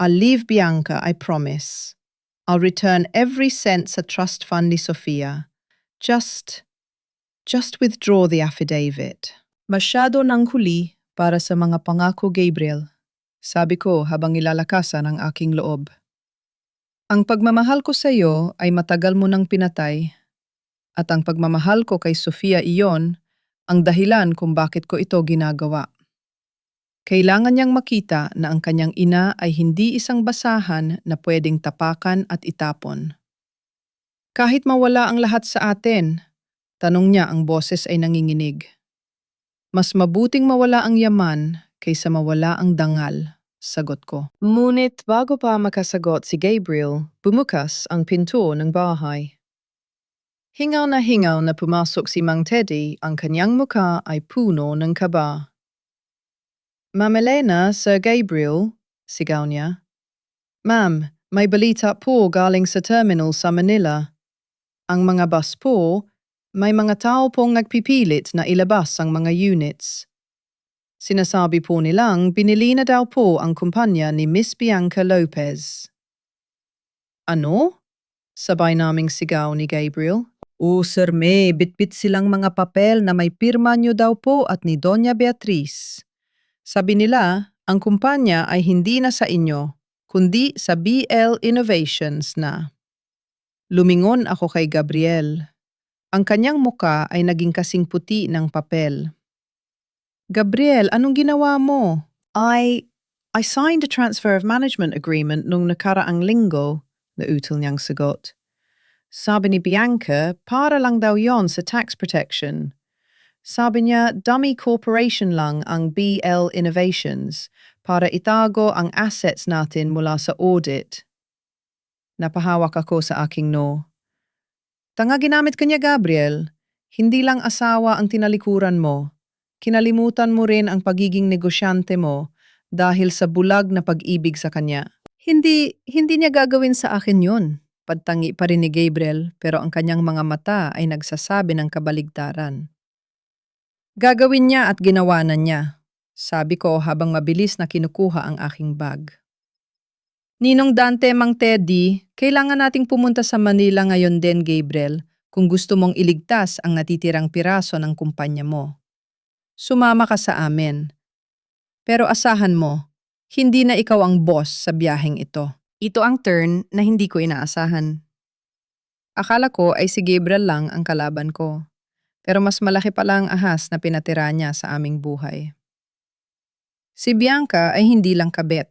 I'll leave Bianca, I promise. I'll return every cent sa trust fund ni Sofia. Just withdraw the affidavit. Masyado nang huli para sa mga pangako, Gabriel. Sabi ko habang ilalakasan ang aking loob. Ang pagmamahal ko sa iyo ay matagal mo nang pinatay. At ang pagmamahal ko kay Sofia iyon ang dahilan kung bakit ko ito ginagawa. Kailangan niyang makita na ang kanyang ina ay hindi isang basahan na pwedeng tapakan at itapon. Kahit mawala ang lahat sa atin, tanong niya ang boses ay nanginginig. Mas mabuting mawala ang yaman kaysa mawala ang dangal, sagot ko. Ngunit bago pa makasagot si Gabriel, bumukas ang pinto ng bahay. Hingaw na pumasok si Mang Teddy, ang kanyang muka ay puno ng kaba. Ma'am Elena, Sir Gabriel, sigaw niya. Ma'am, may balita po galing sa terminal sa Manila. Ang mga bus po, may mga tao pong nagpipilit na ilabas ang mga units. Sinasabi po nilang binili na daw po ang kumpanya ni Miss Bianca Lopez. Ano? Sabay naming sigaw ni Gabriel. Sir May, bitbit silang mga papel na may pirma niyo daw po at ni Doña Beatriz. Sabi nila, ang kumpanya ay hindi na sa inyo, kundi sa BL Innovations na. Lumingon ako kay Gabriel. Ang kanyang muka ay naging kasing puti ng papel. Gabriel, anong ginawa mo? I signed a transfer of management agreement nung nakaraang linggo, nautal niyang sagot. Sabi ni Bianca, para lang daw yon sa tax protection. Sabi niya, dummy corporation lang ang BL Innovations para itago ang assets natin mula sa audit. Napahawak ako sa aking no. Tanga ginamit kanya, Gabriel. Hindi lang asawa ang tinalikuran mo. Kinalimutan mo rin ang pagiging negosyante mo dahil sa bulag na pag-ibig sa kanya. Hindi niya gagawin sa akin yun. Pagtangi pa rin ni Gabriel pero ang kanyang mga mata ay nagsasabi ng kabaligtaran. Gagawin niya at ginawa na niya, sabi ko habang mabilis na kinukuha ang aking bag. Ninong Dante, Mang Teddy, kailangan nating pumunta sa Manila ngayon din, Gabriel, kung gusto mong iligtas ang natitirang piraso ng kumpanya mo. Sumama ka sa amin. Pero asahan mo, hindi na ikaw ang boss sa biyaheng ito. Ito ang turn na hindi ko inaasahan. Akala ko ay si Gabriel lang ang kalaban ko. Pero mas malaki pala ang ahas na pinatira niya sa aming buhay. Si Bianca ay hindi lang kabet.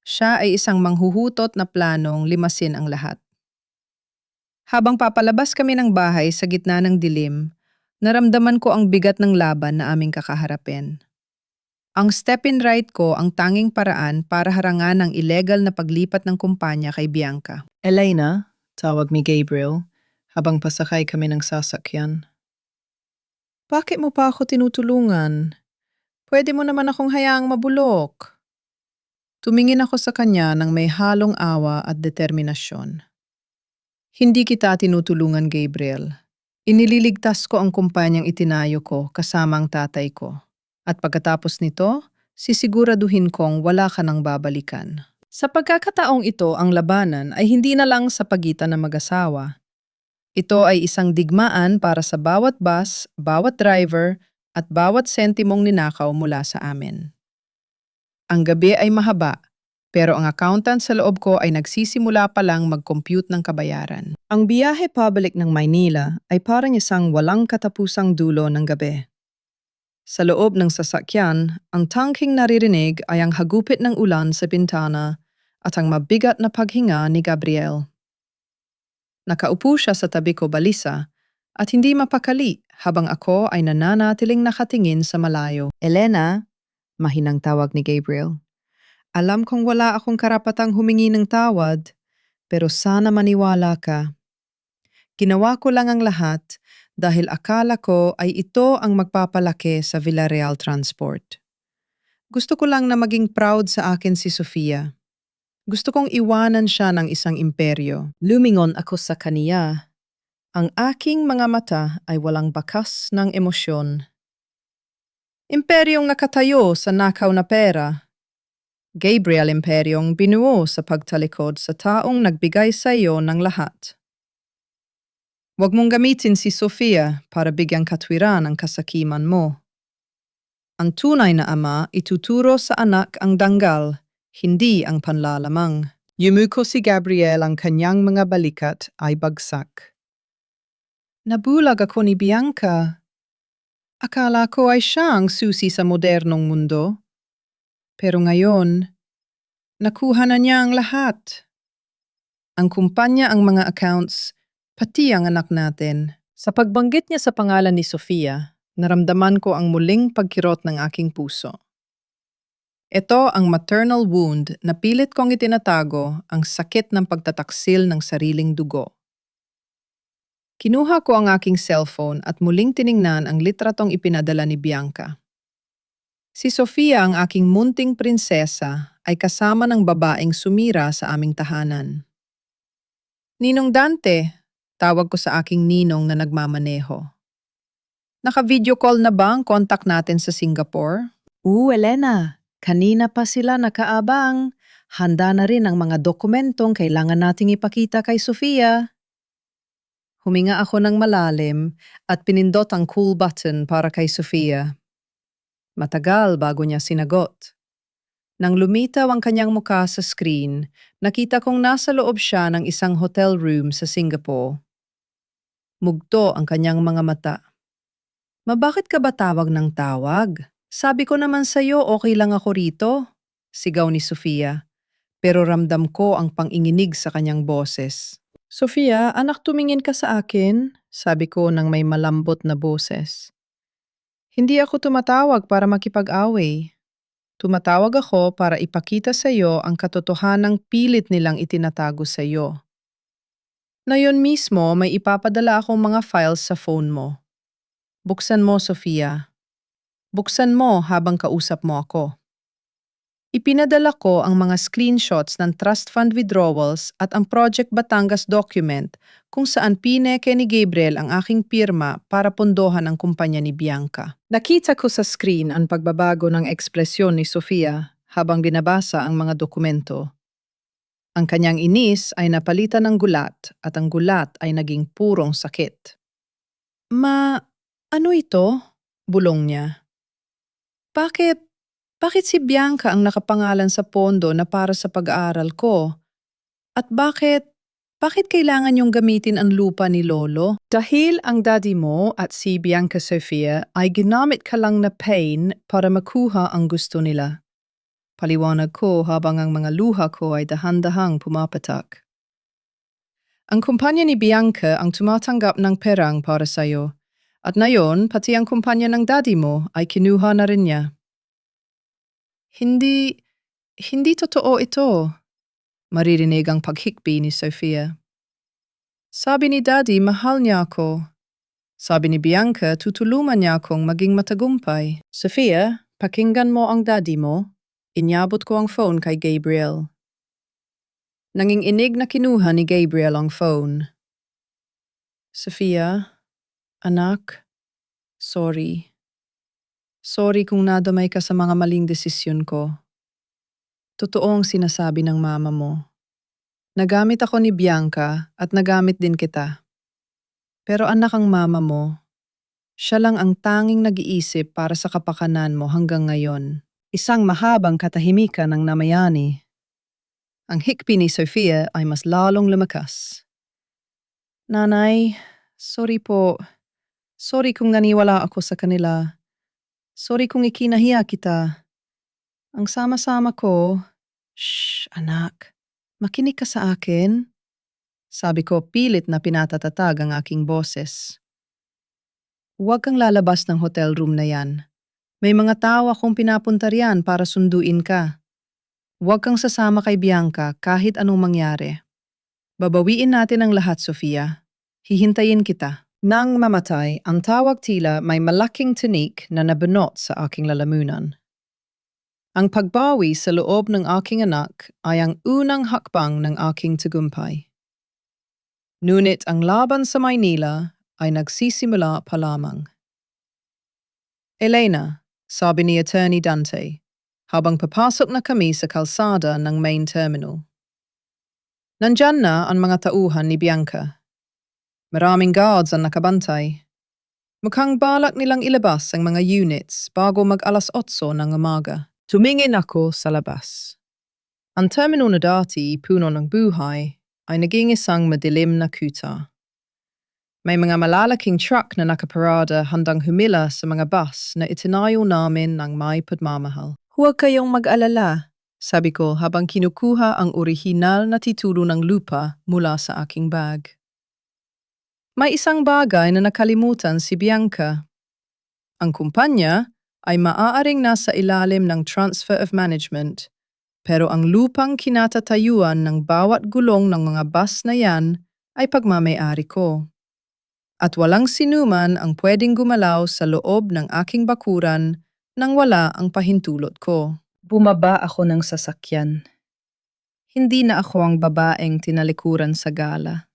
Siya ay isang manghuhutot na planong limasin ang lahat. Habang papalabas kami ng bahay sa gitna ng dilim, naramdaman ko ang bigat ng laban na aming kakaharapin. Ang step-in right ko ang tanging paraan para harangan ang illegal na paglipat ng kumpanya kay Bianca. Elena, tawag ni Gabriel, habang pasakay kami ng sasakyan. Bakit mo pa ako tinutulungan? Pwede mo naman akong hayaang mabulok. Tumingin ako sa kanya ng may halong awa at determinasyon. Hindi kita tinutulungan, Gabriel. Inililigtas ko ang kumpanyang itinayo ko kasama ang tatay ko. At pagkatapos nito, sisiguraduhin kong wala ka nang babalikan. Sa pagkakataong ito, ang labanan ay hindi na lang sa pagitan ng mag-asawa. Ito ay isang digmaan para sa bawat bus, bawat driver, at bawat sentimong ninakaw mula sa amin. Ang gabi ay mahaba, pero ang accountant sa loob ko ay nagsisimula pa lang mag-compute ng kabayaran. Ang biyahe pabalik ng Maynila ay parang isang walang katapusang dulo ng gabi. Sa loob ng sasakyan, ang tangking naririnig ay ang hagupit ng ulan sa bintana at ang mabigat na paghinga ni Gabriel. Nakaupo siya sa tabi ko balisa at hindi mapakali habang ako ay nananatiling nakatingin sa malayo. Elena, mahinang tawag ni Gabriel. Alam kong wala akong karapatang humingi ng tawad, pero sana maniwala ka. Ginawa ko lang ang lahat dahil akala ko ay ito ang magpapalaki sa Villarreal Transport. Gusto ko lang na maging proud sa akin si Sofia. Gusto kong iwanan siya ng isang imperyo. Lumingon ako sa kaniya. Ang aking mga mata ay walang bakas ng emosyon. Imperyong nakatayo sa nakaw na pera. Gabriel Imperyong binuo sa pagtalikod sa taong nagbigay sa iyo ng lahat. Huwag mong gamitin si Sofia para bigyang katwiran ang kasakiman mo. Ang tunay na ama ituturo sa anak ang danggal, hindi ang panlalamang. Yumuko si Gabriel, ang kanyang mga balikat ay bagsak. Nabulag ako ni Bianca. Akala ko ay siya ang susi sa modernong mundo. Pero ngayon, nakuha na niya ang lahat. Ang kumpanya, ang mga accounts, pati ang anak natin. Sa pagbanggit niya sa pangalan ni Sofia, naramdaman ko ang muling pagkirot ng aking puso. Ito ang maternal wound na pilit kong itinatago, ang sakit ng pagtataksil ng sariling dugo. Kinuha ko ang aking cellphone at muling tiningnan ang litratong ipinadala ni Bianca. Si Sofia, ang aking munting prinsesa, ay kasama ng babaeng sumira sa aming tahanan. Ninong Dante, tawag ko sa aking ninong na nagmamaneho. Naka-video call na ba ang contact natin sa Singapore? Elena, kanina pa sila nakaabang. Handa na rin ang mga dokumentong kailangan nating ipakita kay Sofia. Huminga ako ng malalim at pinindot ang cool button para kay Sofia. Matagal bago niya sinagot. Nang lumitaw ang kanyang mukha sa screen, nakita kong nasa loob siya ng isang hotel room sa Singapore. Mugto ang kanyang mga mata. Bakit ka ba tawag ng tawag? Sabi ko naman sa'yo okay lang ako rito, sigaw ni Sofia. Pero ramdam ko ang panginginig sa kanyang boses. Sofia, anak, tumingin ka sa akin, sabi ko ng may malambot na boses. Hindi ako tumatawag para makipag-away. Tumatawag ako para ipakita sa iyo ang katotohanang pilit nilang itinatago sa iyo. Ngayon mismo may ipapadala akong mga files sa phone mo. Buksan mo, Sofia. Buksan mo habang kausap mo ako. Ipinadala ko ang mga screenshots ng trust fund withdrawals at ang Project Batangas document kung saan pineke ni Gabriel ang aking pirma para pondohan ang kumpanya ni Bianca. Nakita ko sa screen ang pagbabago ng ekspresyon ni Sofia habang binabasa ang mga dokumento. Ang kanyang inis ay napalitan ng gulat at ang gulat ay naging purong sakit. Ano ito? Bulong niya. Bakit si Bianca ang nakapangalan sa pondo na para sa pag-aaral ko? At bakit kailangan niyong gamitin ang lupa ni Lolo? Dahil ang daddy mo at si Bianca Sofia ay ginamit ka lang na pain para makuha ang gusto nila. Paliwanag ko habang ang mga luha ko ay dahan-dahang pumapatak. Ang kumpanya ni Bianca ang tumatanggap ng perang para sa'yo. At ngayon, pati ang kumpanya ng daddy mo ay kinuha na rin niya. Hindi totoo ito. Maririnig ang paghikbi ni Sofia. Sabi ni Daddy, mahal niya ako. Sabi ni Bianca, tutulungan niya akong maging matagumpay. Sofia, pakinggan mo ang daddy mo. Inyabot ko ang phone kay Gabriel. Nanginginig na kinuha ni Gabriel ang phone. Sofia, anak, sorry. Sorry kung nadamay ka sa mga maling desisyon ko. Totoo ang sinasabi ng mama mo. Nagamit ako ni Bianca at nagamit din kita. Pero anak ang mama mo. Siya lang ang tanging nag-iisip para sa kapakanan mo hanggang ngayon. Isang mahabang katahimikan ang namayani. Ang hikbi ni Sofia ay mas lalong lumakas. Nanay, sorry po. Sorry kung naniwala ako sa kanila. Sorry kung ikinahiya kita. Ang sama-sama ko. Shh, anak. Makinig ka sa akin. Sabi ko pilit na pinatatatag ang aking boses. Huwag kang lalabas ng hotel room na yan. May mga tao akong pinapunta riyan para sunduin ka. Huwag kang sasama kay Bianca kahit anong mangyari. Babawiin natin ang lahat, Sofia. Hihintayin kita. Nang mamatay, ang tawag tila may malaking tinik na nabunot sa aking lalamunan. Ang pagbawi sa loob ng aking anak ay ang unang hakbang ng aking tagumpay. Ngunit ang laban sa Maynila ay nagsisimula pa lamang. Elena, sabi ni Attorney Dante, habang papasok na kami sa kalsada ng main terminal. Nandyan na ang mga tauhan ni Bianca. Maraming guards ang nakabantay. Mukhang balak nilang ilabas ang mga units bago mag-alas 8 ng umaga. Tumingin ako sa labas. Ang terminal na dati puno ng buhay ay naging isang madilim na kuta. May mga malalaking truck na nakaparada handang humila sa mga bus na itinayo namin ng may pagmamahal. Huwag kayong mag-alala, sabi ko habang kinukuha ang orihinal na titulo ng lupa mula sa aking bag. May isang bagay na nakalimutan si Bianca. Ang kumpanya ay maaaring nasa ilalim ng transfer of management, pero ang lupang kinatatayuan ng bawat gulong ng mga bus na yan ay pagmamay-ari ko. At walang sinuman ang pwedeng gumalaw sa loob ng aking bakuran nang wala ang pahintulot ko. Bumaba ako ng sasakyan. Hindi na ako ang babaeng tinalikuran sa gala.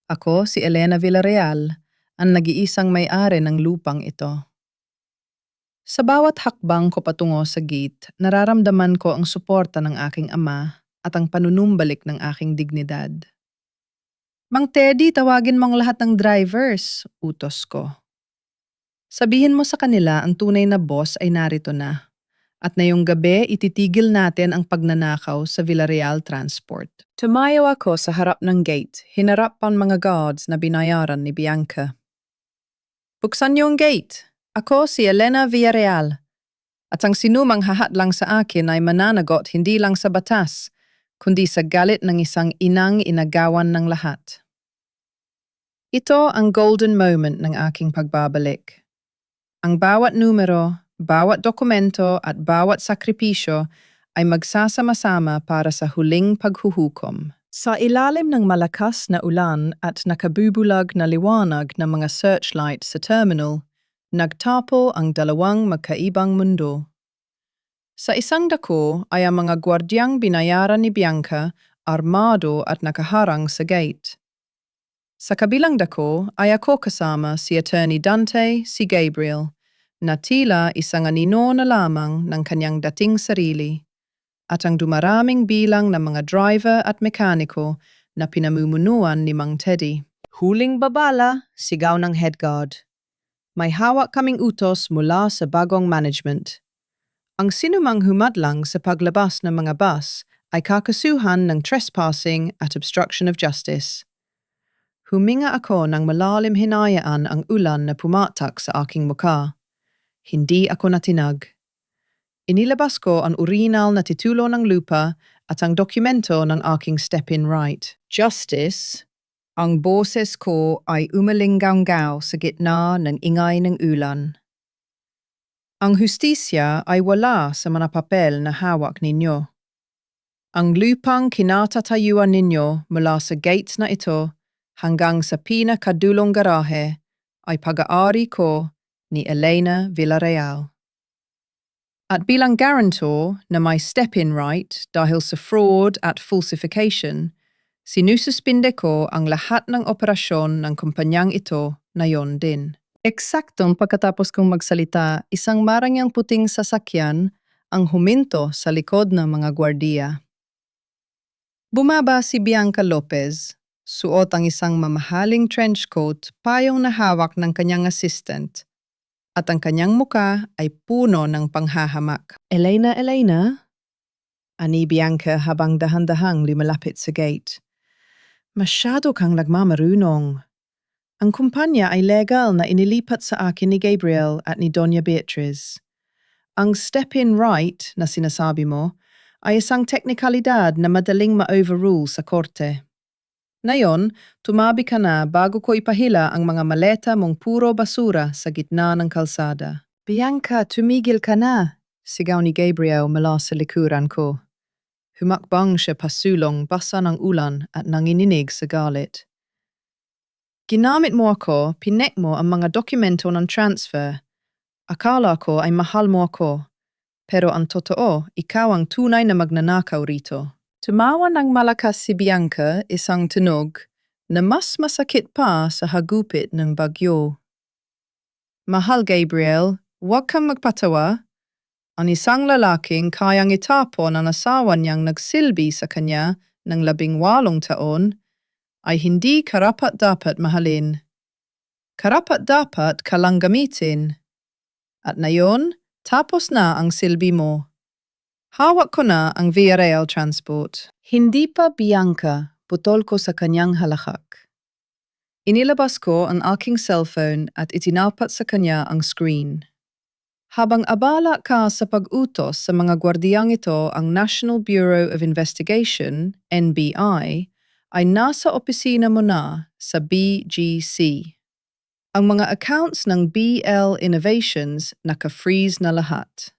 Ako si Elena Villarreal, ang nag-iisang may-ari ng lupang ito. Sa bawat hakbang ko patungo sa gate, nararamdaman ko ang suporta ng aking ama at ang panunumbalik ng aking dignidad. Mang Teddy, tawagin mo ang lahat ng drivers, utos ko. Sabihin mo sa kanila ang tunay na boss ay narito na. At ngayong gabi, ititigil natin ang pagnanakaw sa Villarreal Transport. Tumayo ako sa harap ng gate, hinarap ang mga guards na binayaran ni Bianca. Buksan niyo ang gate. Ako si Elena Villarreal. At ang sinumang hahatlang sa akin ay mananagot hindi lang sa batas, kundi sa galit ng isang inang inagawan ng lahat. Ito ang golden moment ng aking pagbabalik. Ang bawat numero, bawat dokumento at bawat sakripisyo ay magsasama-sama para sa huling paghuhukom. Sa ilalim ng malakas na ulan at nakabubulag na liwanag ng mga searchlight sa terminal, nagtapo ang dalawang magkaibang mundo. Sa isang dako ay ang mga gwardyang binayaran ni Bianca, armado at nakaharang sa gate. Sa kabilang dako ay ako kasama si Attorney Dante, si Gabriel, na tila isang anino na lamang ng kanyang dating sarili, at ang dumaraming bilang ng mga driver at mekaniko na pinamumunuan ni Mang Teddy. Huling babala, sigaw ng head guard. May hawak kaming utos mula sa bagong management. Ang sinumang humadlang sa paglabas ng mga bus ay kakasuhan ng trespassing at obstruction of justice. Huminga ako ng malalim hinayaan ang ulan na pumatak sa aking mukha. Hindi ako natinag. Inilabas ko ang orihinal na titulo ng lupa at ang dokumento ng aking step-in right. Justice, ang boses ko ay umalinggaw sa gitna ng ingay ng ulan. Ang hustisya ay wala sa mga papel na hawak ninyo. Ang lupang kinatatayuan ninyo mula sa gate na ito hanggang sa pinakadulong garahe ay pag-aari ko ni Elena Villarreal. At bilang guarantor na may step-in right dahil sa fraud at falsification, sinususpinde ko ang lahat ng operasyon ng kumpanyang ito na yon din. Eksaktong pagkatapos kong magsalita, isang marangyang puting sasakyan ang huminto sa likod ng mga gwardiya. Bumaba si Bianca Lopez, suot ang isang mamahaling trench coat, payong na hawak ng kanyang assistant, at ang kanyang muka ay puno ng panghahamak. Elena, Elena? Ani Bianca habang dahan-dahang lumalapit sa gate. Masyado kang nagmamarunong. Ang kumpanya ay legal na inilipat sa akin ni Gabriel at ni Doña Beatriz. Ang step-in right na sinasabi mo ay isang teknikalidad na madaling ma-overrule sa korte. Ngayon, tumabi ka na bago ko ipahila ang mga maleta mong puro basura sa gitna ng kalsada. Bianca, tumigil ka na, sigaw ni Gabriel mula sa likuran ko. Humakbang siya pasulong basa ng ulan at nanginginig sa galit. Ginamit mo ako, pinek mo ang mga dokumento ng transfer. Akala ko ay mahal mo ako. Pero ang totoo, ikaw ang tunay na magnanakaw rito. Tumawa ng malakas si Bianca, isang tunog, na mas masakit pa sa hagupit ng bagyo. Mahal Gabriel, huwag kang magpatawa. Ang isang lalaking kayang itapon ang asawa niyang nagsilbi sa kanya ng 18 taon ay hindi karapat-dapat mahalin. Karapat-dapat ka lang gamitin. At ngayon, tapos na ang silbi mo. Hawak ko na ang Villarreal Transport. Hindi pa Bianca, putol ko sa kanyang halakak. Inilabas ko ang aking cellphone at itinapat sa kanya ang screen. Habang abala ka sa pag-utos sa mga gwardiyang ito, ang National Bureau of Investigation, NBI, ay nasa opisina mo na sa BGC. Ang mga accounts ng BL Innovations naka-freeze na lahat.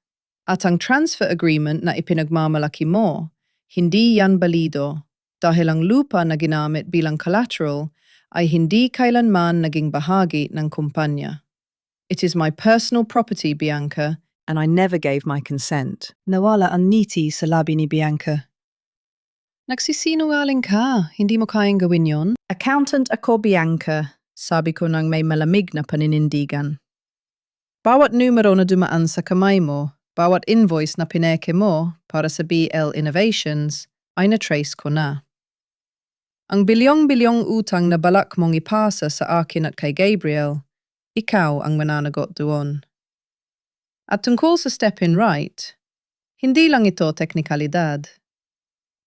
At ang transfer agreement na ipinagmamalaki mo, hindi yan balido dahil ang lupa na ginamit bilang collateral ay hindi kailanman naging bahagi ng kumpanya. It is my personal property, Bianca, and I never gave my consent. Nawala ang ngiti sa labi ni Bianca. Nagsisinungaling ka, hindi mo kayang gawin yon? Accountant ako, Bianca, sabi ko nang may malamig na paninindigan. Bawat numero na dumaan sa kamay mo, bawat invoice na pineke mo para sa BL Innovations ay na-trace ko na. Ang bilyong-bilyong utang na balak mong ipasa sa akin at kay Gabriel, ikaw ang mananagot doon. At tungkol sa step-in right, hindi lang ito teknikalidad.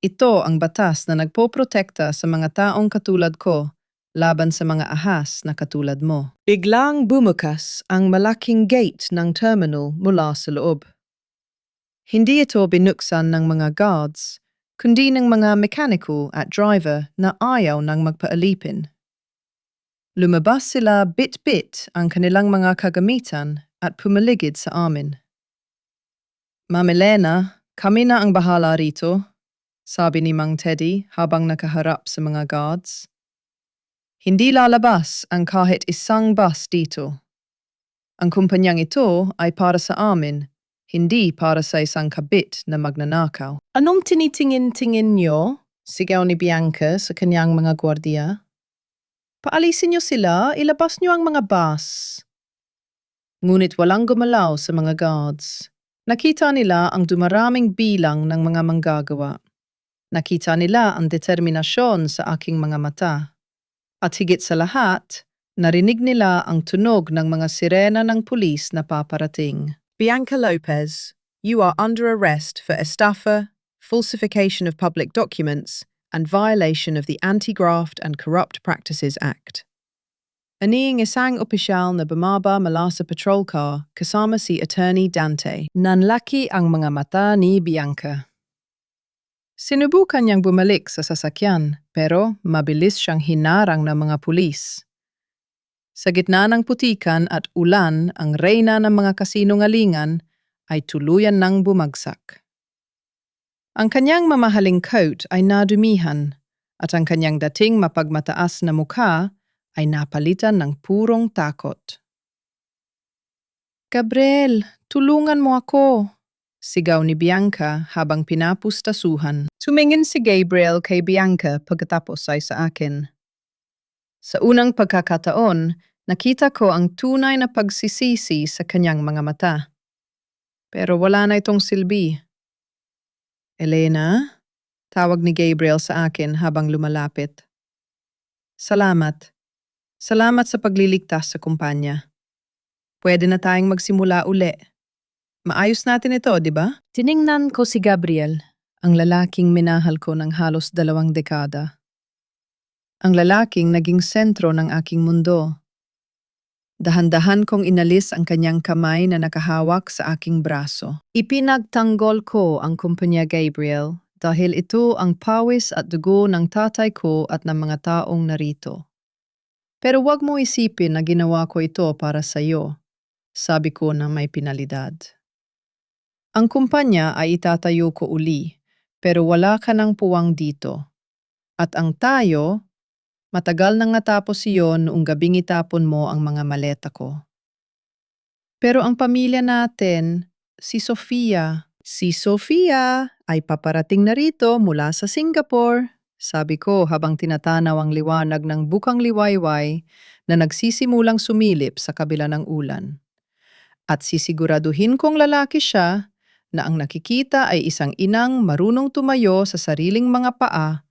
Ito ang batas na nagpoprotekta sa mga taong katulad ko laban sa mga ahas na katulad mo. Biglang bumukas ang malaking gate ng terminal mula sa loob. Hindi ito binuksan ng mga guards, kundi ng mga mekaniko at driver na ayaw nang magpaalipin. Lumabas sila bit-bit ang kanilang mga kagamitan at pumaligid sa amin. Ma'am Elena, kami na ang bahala rito, sabi ni Mang Teddy habang nakaharap sa mga guards. Hindi lalabas ang kahit isang bus dito. Ang kumpanyang ito ay para sa amin, hindi para sa isang kabit na magnanakaw. Anong tinitingin-tingin niyo? Sigaw ni Bianca sa kanyang mga gwardiya. Paalisin niyo sila, ilabas niyo ang mga bus. Ngunit walang gumalaw sa mga guards. Nakita nila ang dumaraming bilang ng mga manggagawa. Nakita nila ang determinasyon sa aking mga mata. At higit sa lahat, narinig nila ang tunog ng mga sirena ng pulis na paparating. Bianca Lopez, you are under arrest for estafa, falsification of public documents, and violation of the Anti-Graft and Corrupt Practices Act. Aniing isang opisyal na bumaba mula sa patrol car kasama si Attorney Dante. Nanlaki ang mga mata ni Bianca. Sinubukan niyang bumalik sa sasakyan pero mabilis siyang hinarang ng mga pulis. Sa gitna ng putikan at ulan, ang reyna ng mga kasinungalingan ay tuluyan nang bumagsak. Ang kanyang mamahaling coat ay nadumihan at ang kanyang dating mapagmataas na mukha ay napalitan ng purong takot. Gabriel, tulungan mo ako, Sigaw ni Bianca habang pinapustasuhan. Tumingin si Gabriel kay Bianca pagkatapos ay sa akin. Sa unang pagkakataon, nakita ko ang tunay na pagsisisi sa kanyang mga mata. Pero wala na itong silbi. Elena, tawag ni Gabriel sa akin habang lumalapit. Salamat. Salamat sa pagliligtas sa kumpanya. Pwede na tayong magsimula uli. Maayos natin ito, di ba? Tiningnan ko si Gabriel, Ang lalaking minahal ko ng halos 2 dekada. Ang lalaking naging sentro ng aking mundo. Dahan-dahan kong inalis ang kanyang kamay na nakahawak sa aking braso. Ipinagtanggol ko ang kumpanya Gabriel dahil ito ang pawis at dugo ng tatay ko at ng mga taong narito. Pero wag mo isipin na ginawa ko ito para sa iyo, sabi ko na may pinalidad. Ang kumpanya ay itatayo ko uli, pero wala ka ng puwang dito. At ang tayo, matagal nang natapos iyon noong gabing itapon mo ang mga maleta ko. Pero ang pamilya natin, si Sofia ay paparating na rito mula sa Singapore, sabi ko habang tinatanaw ang liwanag ng bukang liwayway na nagsisimulang sumilip sa kabila ng ulan. At sisiguraduhin kong lalaki siya na ang nakikita ay isang inang marunong tumayo sa sariling mga paa,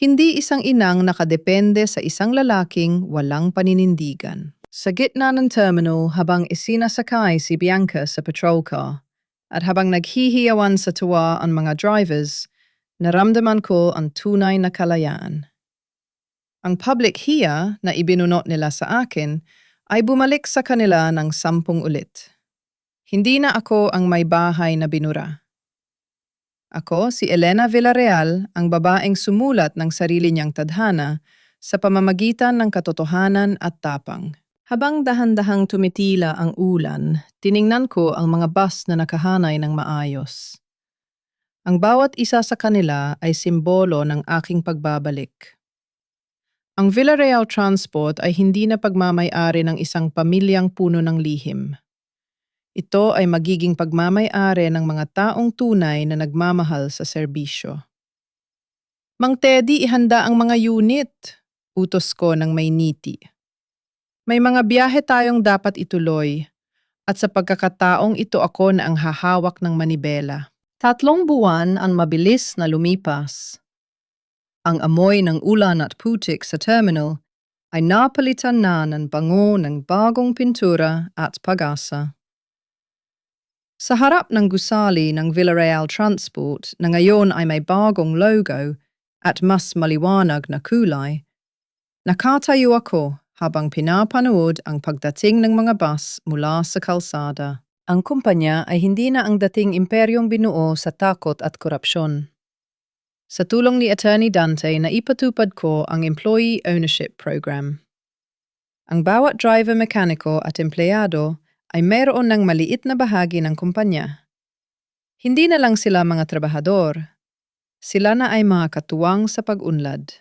hindi isang inang nakadepende sa isang lalaking walang paninindigan. Sa gitna ng terminal habang isinasakay si Bianca sa patrol car at habang naghihiyawan sa tuwa ang mga drivers, naramdaman ko ang tunay na kalayaan. Ang public hiya na ibinunot nila sa akin ay bumalik sa kanila ng 10 ulit. Hindi na ako ang may bahay na binura. Ako, si Elena Villarreal, ang babaeng sumulat ng sarili niyang tadhana sa pamamagitan ng katotohanan at tapang. Habang dahan-dahang tumitila ang ulan, tiningnan ko ang mga bus na nakahanay ng maayos. Ang bawat isa sa kanila ay simbolo ng aking pagbabalik. Ang Villarreal Transport ay hindi na pagmamay-ari ng isang pamilyang puno ng lihim. Ito ay magiging pagmamay-ari ng mga taong tunay na nagmamahal sa serbisyo. Mang Teddy, ihanda ang mga unit, utos ko ng may niti. May mga biyahe tayong dapat ituloy, at sa pagkakataong ito ako na ang hahawak ng manibela. 3 buwan ang mabilis na lumipas. Ang amoy ng ulan at putik sa terminal ay napalitan na ng bango ng bagong pintura at pag-asa. Sa harap ng gusali ng Villarreal Transport na ngayon ay may bagong logo at mas maliwanag na kulay, nakatayo ako habang pinapanood ang pagdating ng mga bus mula sa kalsada. Ang kumpanya ay hindi na ang dating imperyong binuo sa takot at korupsyon. Sa tulong ni Attorney Dante na ipatupad ko ang Employee Ownership Program. Ang bawat driver-mekaniko at empleyado ay mayroon ng maliit na bahagi ng kumpanya. Hindi na lang sila mga trabahador. Sila na ay mga katuwang sa pag-unlad.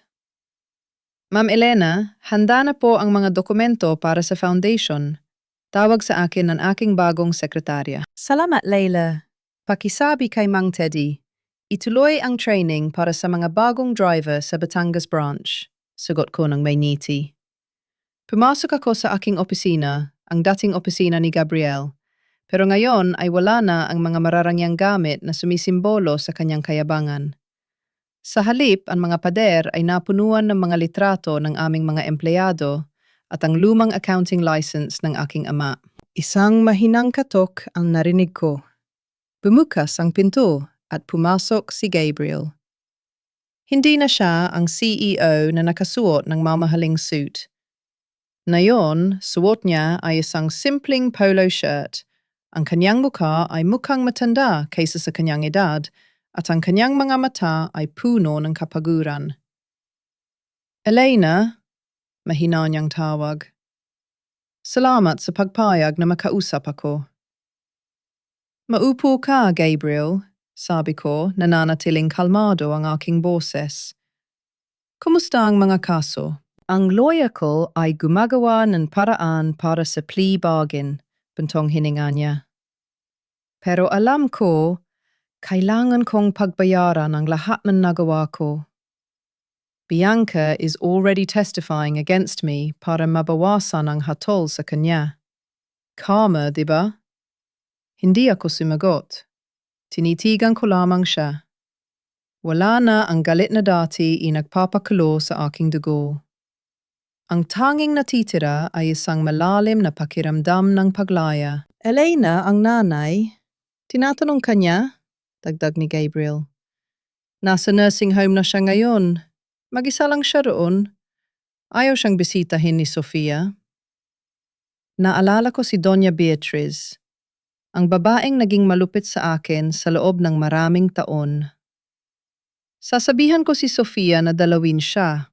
Ma'am Elena, handa na po ang mga dokumento para sa foundation. Tawag sa akin ng aking bagong sekretarya. Salamat, Layla. Pakisabi kay Mang Teddy, ituloy ang training para sa mga bagong driver sa Batangas branch, sagot ko ng may ngiti. Pumasok ako sa aking opisina, ang dating opisina ni Gabriel, pero ngayon ay wala na ang mga mararangyang gamit na sumisimbolo sa kanyang kayabangan. Sa halip, ang mga pader ay napunuan ng mga litrato ng aming mga empleyado at ang lumang accounting license ng aking ama. Isang mahinang katok ang narinig ko. Bumukas ang pinto at pumasok si Gabriel. Hindi na siya ang CEO na nakasuot ng mamahaling suit. Ngayon, suot niya ay isang simpleng polo shirt. Ang kanyang mukha ay mukhang matanda kaysa sa kanyang edad at ang kanyang mga mata ay puno ng kapaguran. Elena, mahina niyang tawag. Salamat sa pagpayag na makausap ako. Maupo ka, Gabriel, sabi ko, nananatiling kalmado ang aking boses. Kumusta ang mga kaso? Ang lawyer ko ay gumagawa ng paraan para sa plea bargain, buntong hininga niya. Pero alam ko Kailangan kong pagbayaran ang lahat ng nagawa ko. Bianca is already testifying against me para mabawasan ang hatol sa kanya. Karma, di ba? Hindi ako sumagot. Tinitigan ko lamang siya. Wala na ang galit na dati inagpapakulo sa aking dugo. Ang tanging natitira ay isang malalim na pakiramdam ng paglaya. Elena, ang nanay, tinatanong kanya, dagdag ni Gabriel. Nasa nursing home na siya ngayon. Mag-isa lang siya roon. Ayaw siyang bisitahin ni Sofia. Naalala ko si Doña Beatriz, ang babaeng naging malupit sa akin sa loob ng maraming taon. Sasabihan ko si Sofia na dalawin siya.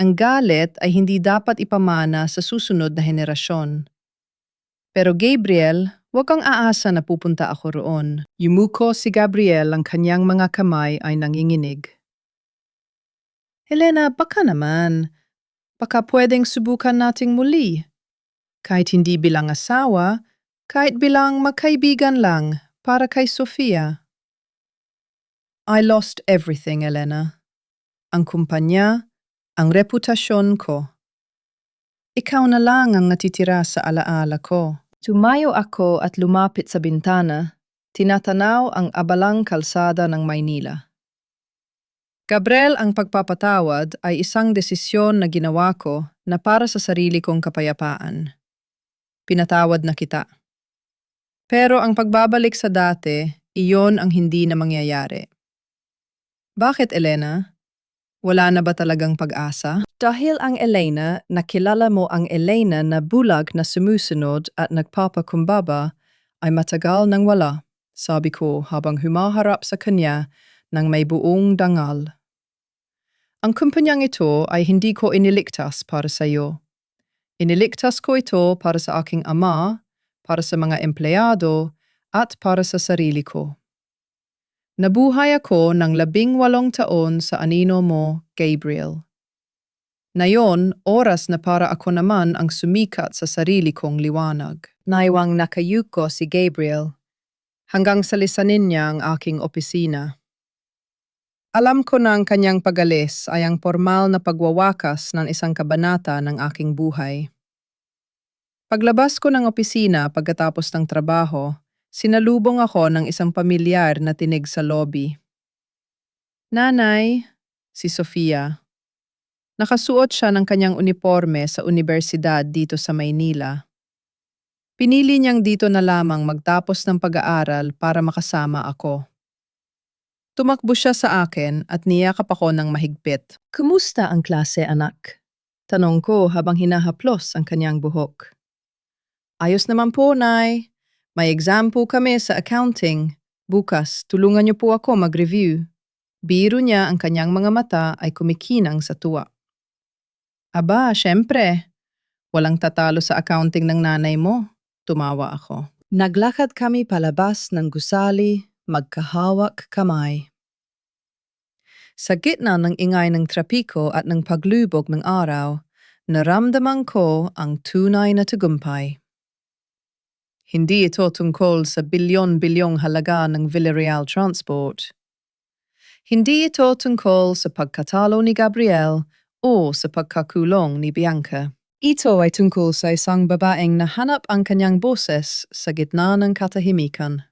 Ang galit ay hindi dapat ipamana sa susunod na henerasyon. Pero Gabriel, huwag kang aasa na pupunta ako roon. Yumuko si Gabriel, ang kanyang mga kamay ay nanginginig. Helena, baka naman. Baka pwedeng subukan nating muli. Kahit hindi bilang asawa, kahit bilang magkaibigan lang para kay Sofia. I lost everything, Elena. Ang kumpanya, ang reputasyon ko. Ikaw na lang ang natitira sa alaala ko. Tumayo ako at lumapit sa bintana, tinatanaw ang abalang kalsada ng Maynila. Gabriel, ang pagpapatawad ay isang desisyon na ginawa ko na para sa sarili kong kapayapaan. Pinatawad na kita. Pero ang pagbabalik sa dati, iyon ang hindi na mangyayari. Bakit, Elena? Wala na ba talagang pag-asa? Dahil ang Elena, nakilala mo ang Elena na bulag na sumusunod at nagpapakumbaba, ay matagal nang wala, sabi ko habang humaharap sa kanya ng may buong dangal. Ang kumpanyang ito ay hindi ko iniligtas para sa iyo. Iniligtas ko ito para sa aking ama, para sa mga empleyado, at para sa sarili ko. Nabuhay ako ng 18 taon sa anino mo, Gabriel. Ngayon, oras na para ako naman ang sumikat sa sarili kong liwanag. Naiwang nakayuko si Gabriel, hanggang salisanin niya ang aking opisina. Alam ko na ang kanyang pag-alis ay ang formal na pagwawakas ng isang kabanata ng aking buhay. Paglabas ko ng opisina pagkatapos ng trabaho, sinalubong ako ng isang pamilyar na tinig sa lobby. Nanay, si Sofia. Nakasuot siya ng kanyang uniforme sa universidad dito sa Maynila. Pinili niyang dito na lamang magtapos ng pag-aaral para makasama ako. Tumakbo siya sa akin at niyakap ako ng mahigpit. Kumusta ang klase, anak? Tanong ko habang hinahaplos ang kanyang buhok. Ayos naman po, Nay. May exam po kami sa accounting. Bukas, tulungan niyo po ako mag-review. Biro niya, ang kanyang mga mata ay kumikinang sa tuwa. Aba, syempre. Walang tatalo sa accounting ng nanay mo. Tumawa ako. Naglakad kami palabas ng gusali, magkahawak kamay. Sa gitna ng ingay ng trapiko at ng paglubog ng araw, naramdaman ko ang tunay na tagumpay. Hindi ito tungkol sa bilyon-bilyong halaga ng Villarreal Transport. Hindi ito tungkol sa pagkatalo ni Gabriel o sa pagkakulong ni Bianca. Ito ay tungkol sa isang babaeng nahanap ang kanyang boses sa gitna ng katahimikan.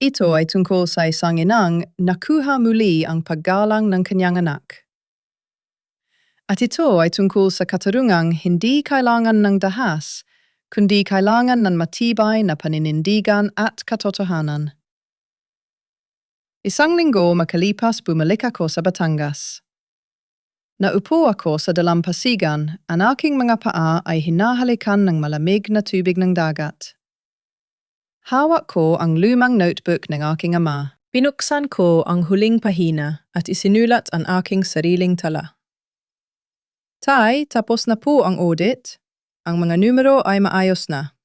Ito ay tungkol sa isang inang nakuha muli ang paggalang ng kanyang anak. At ito ay tungkol sa katarungang hindi kailangan ng dahas, kundi kailangan ng matibay na paninindigan at katotohanan. Isang linggo makalipas bumalik ako sa Batangas. Naupo ako sa dalampasigan, ang aking mga paa ay hinahalikan ng malamig na tubig ng dagat. Hawak ko ang lumang notebook ng aking ama. Pinuksan ko ang huling pahina at isinulat ang aking sariling tala. Tay, tapos na po ang audit. Ang mga numero ay maayos na.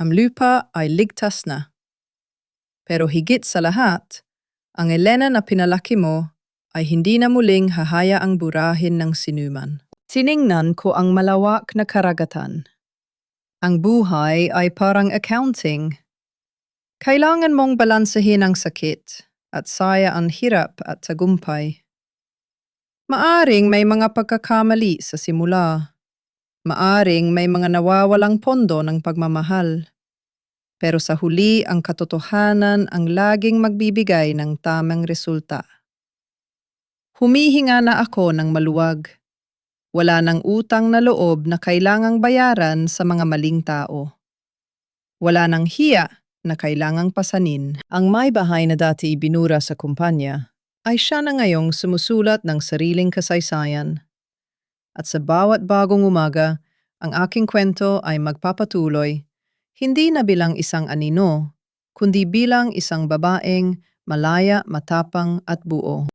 Ang lupa ay ligtas na. Pero higit sa lahat, ang Elena na pinalaki mo ay hindi na muling hahayaang burahin ng sinuman. Tiningnan ko ang malawak na karagatan. Ang buhay ay parang accounting. Kailangan mong balansehin ang sakit at saya ang hirap at tagumpay. Maaring may mga pagkakamali sa simula. Maaring may mga nawawalang pondo ng pagmamahal. Pero sa huli, ang katotohanan ang laging magbibigay ng tamang resulta. Humihinga na ako ng maluwag. Wala nang utang na loob na kailangang bayaran sa mga maling tao. Wala nang hiya na kailangang pasanin. Ang may bahay na dati ibinura sa kumpanya ay siya na ngayong sumusulat ng sariling kasaysayan. At sa bawat bagong umaga, ang aking kwento ay magpapatuloy, hindi na bilang isang anino, kundi bilang isang babaeng malaya, matapang at buo.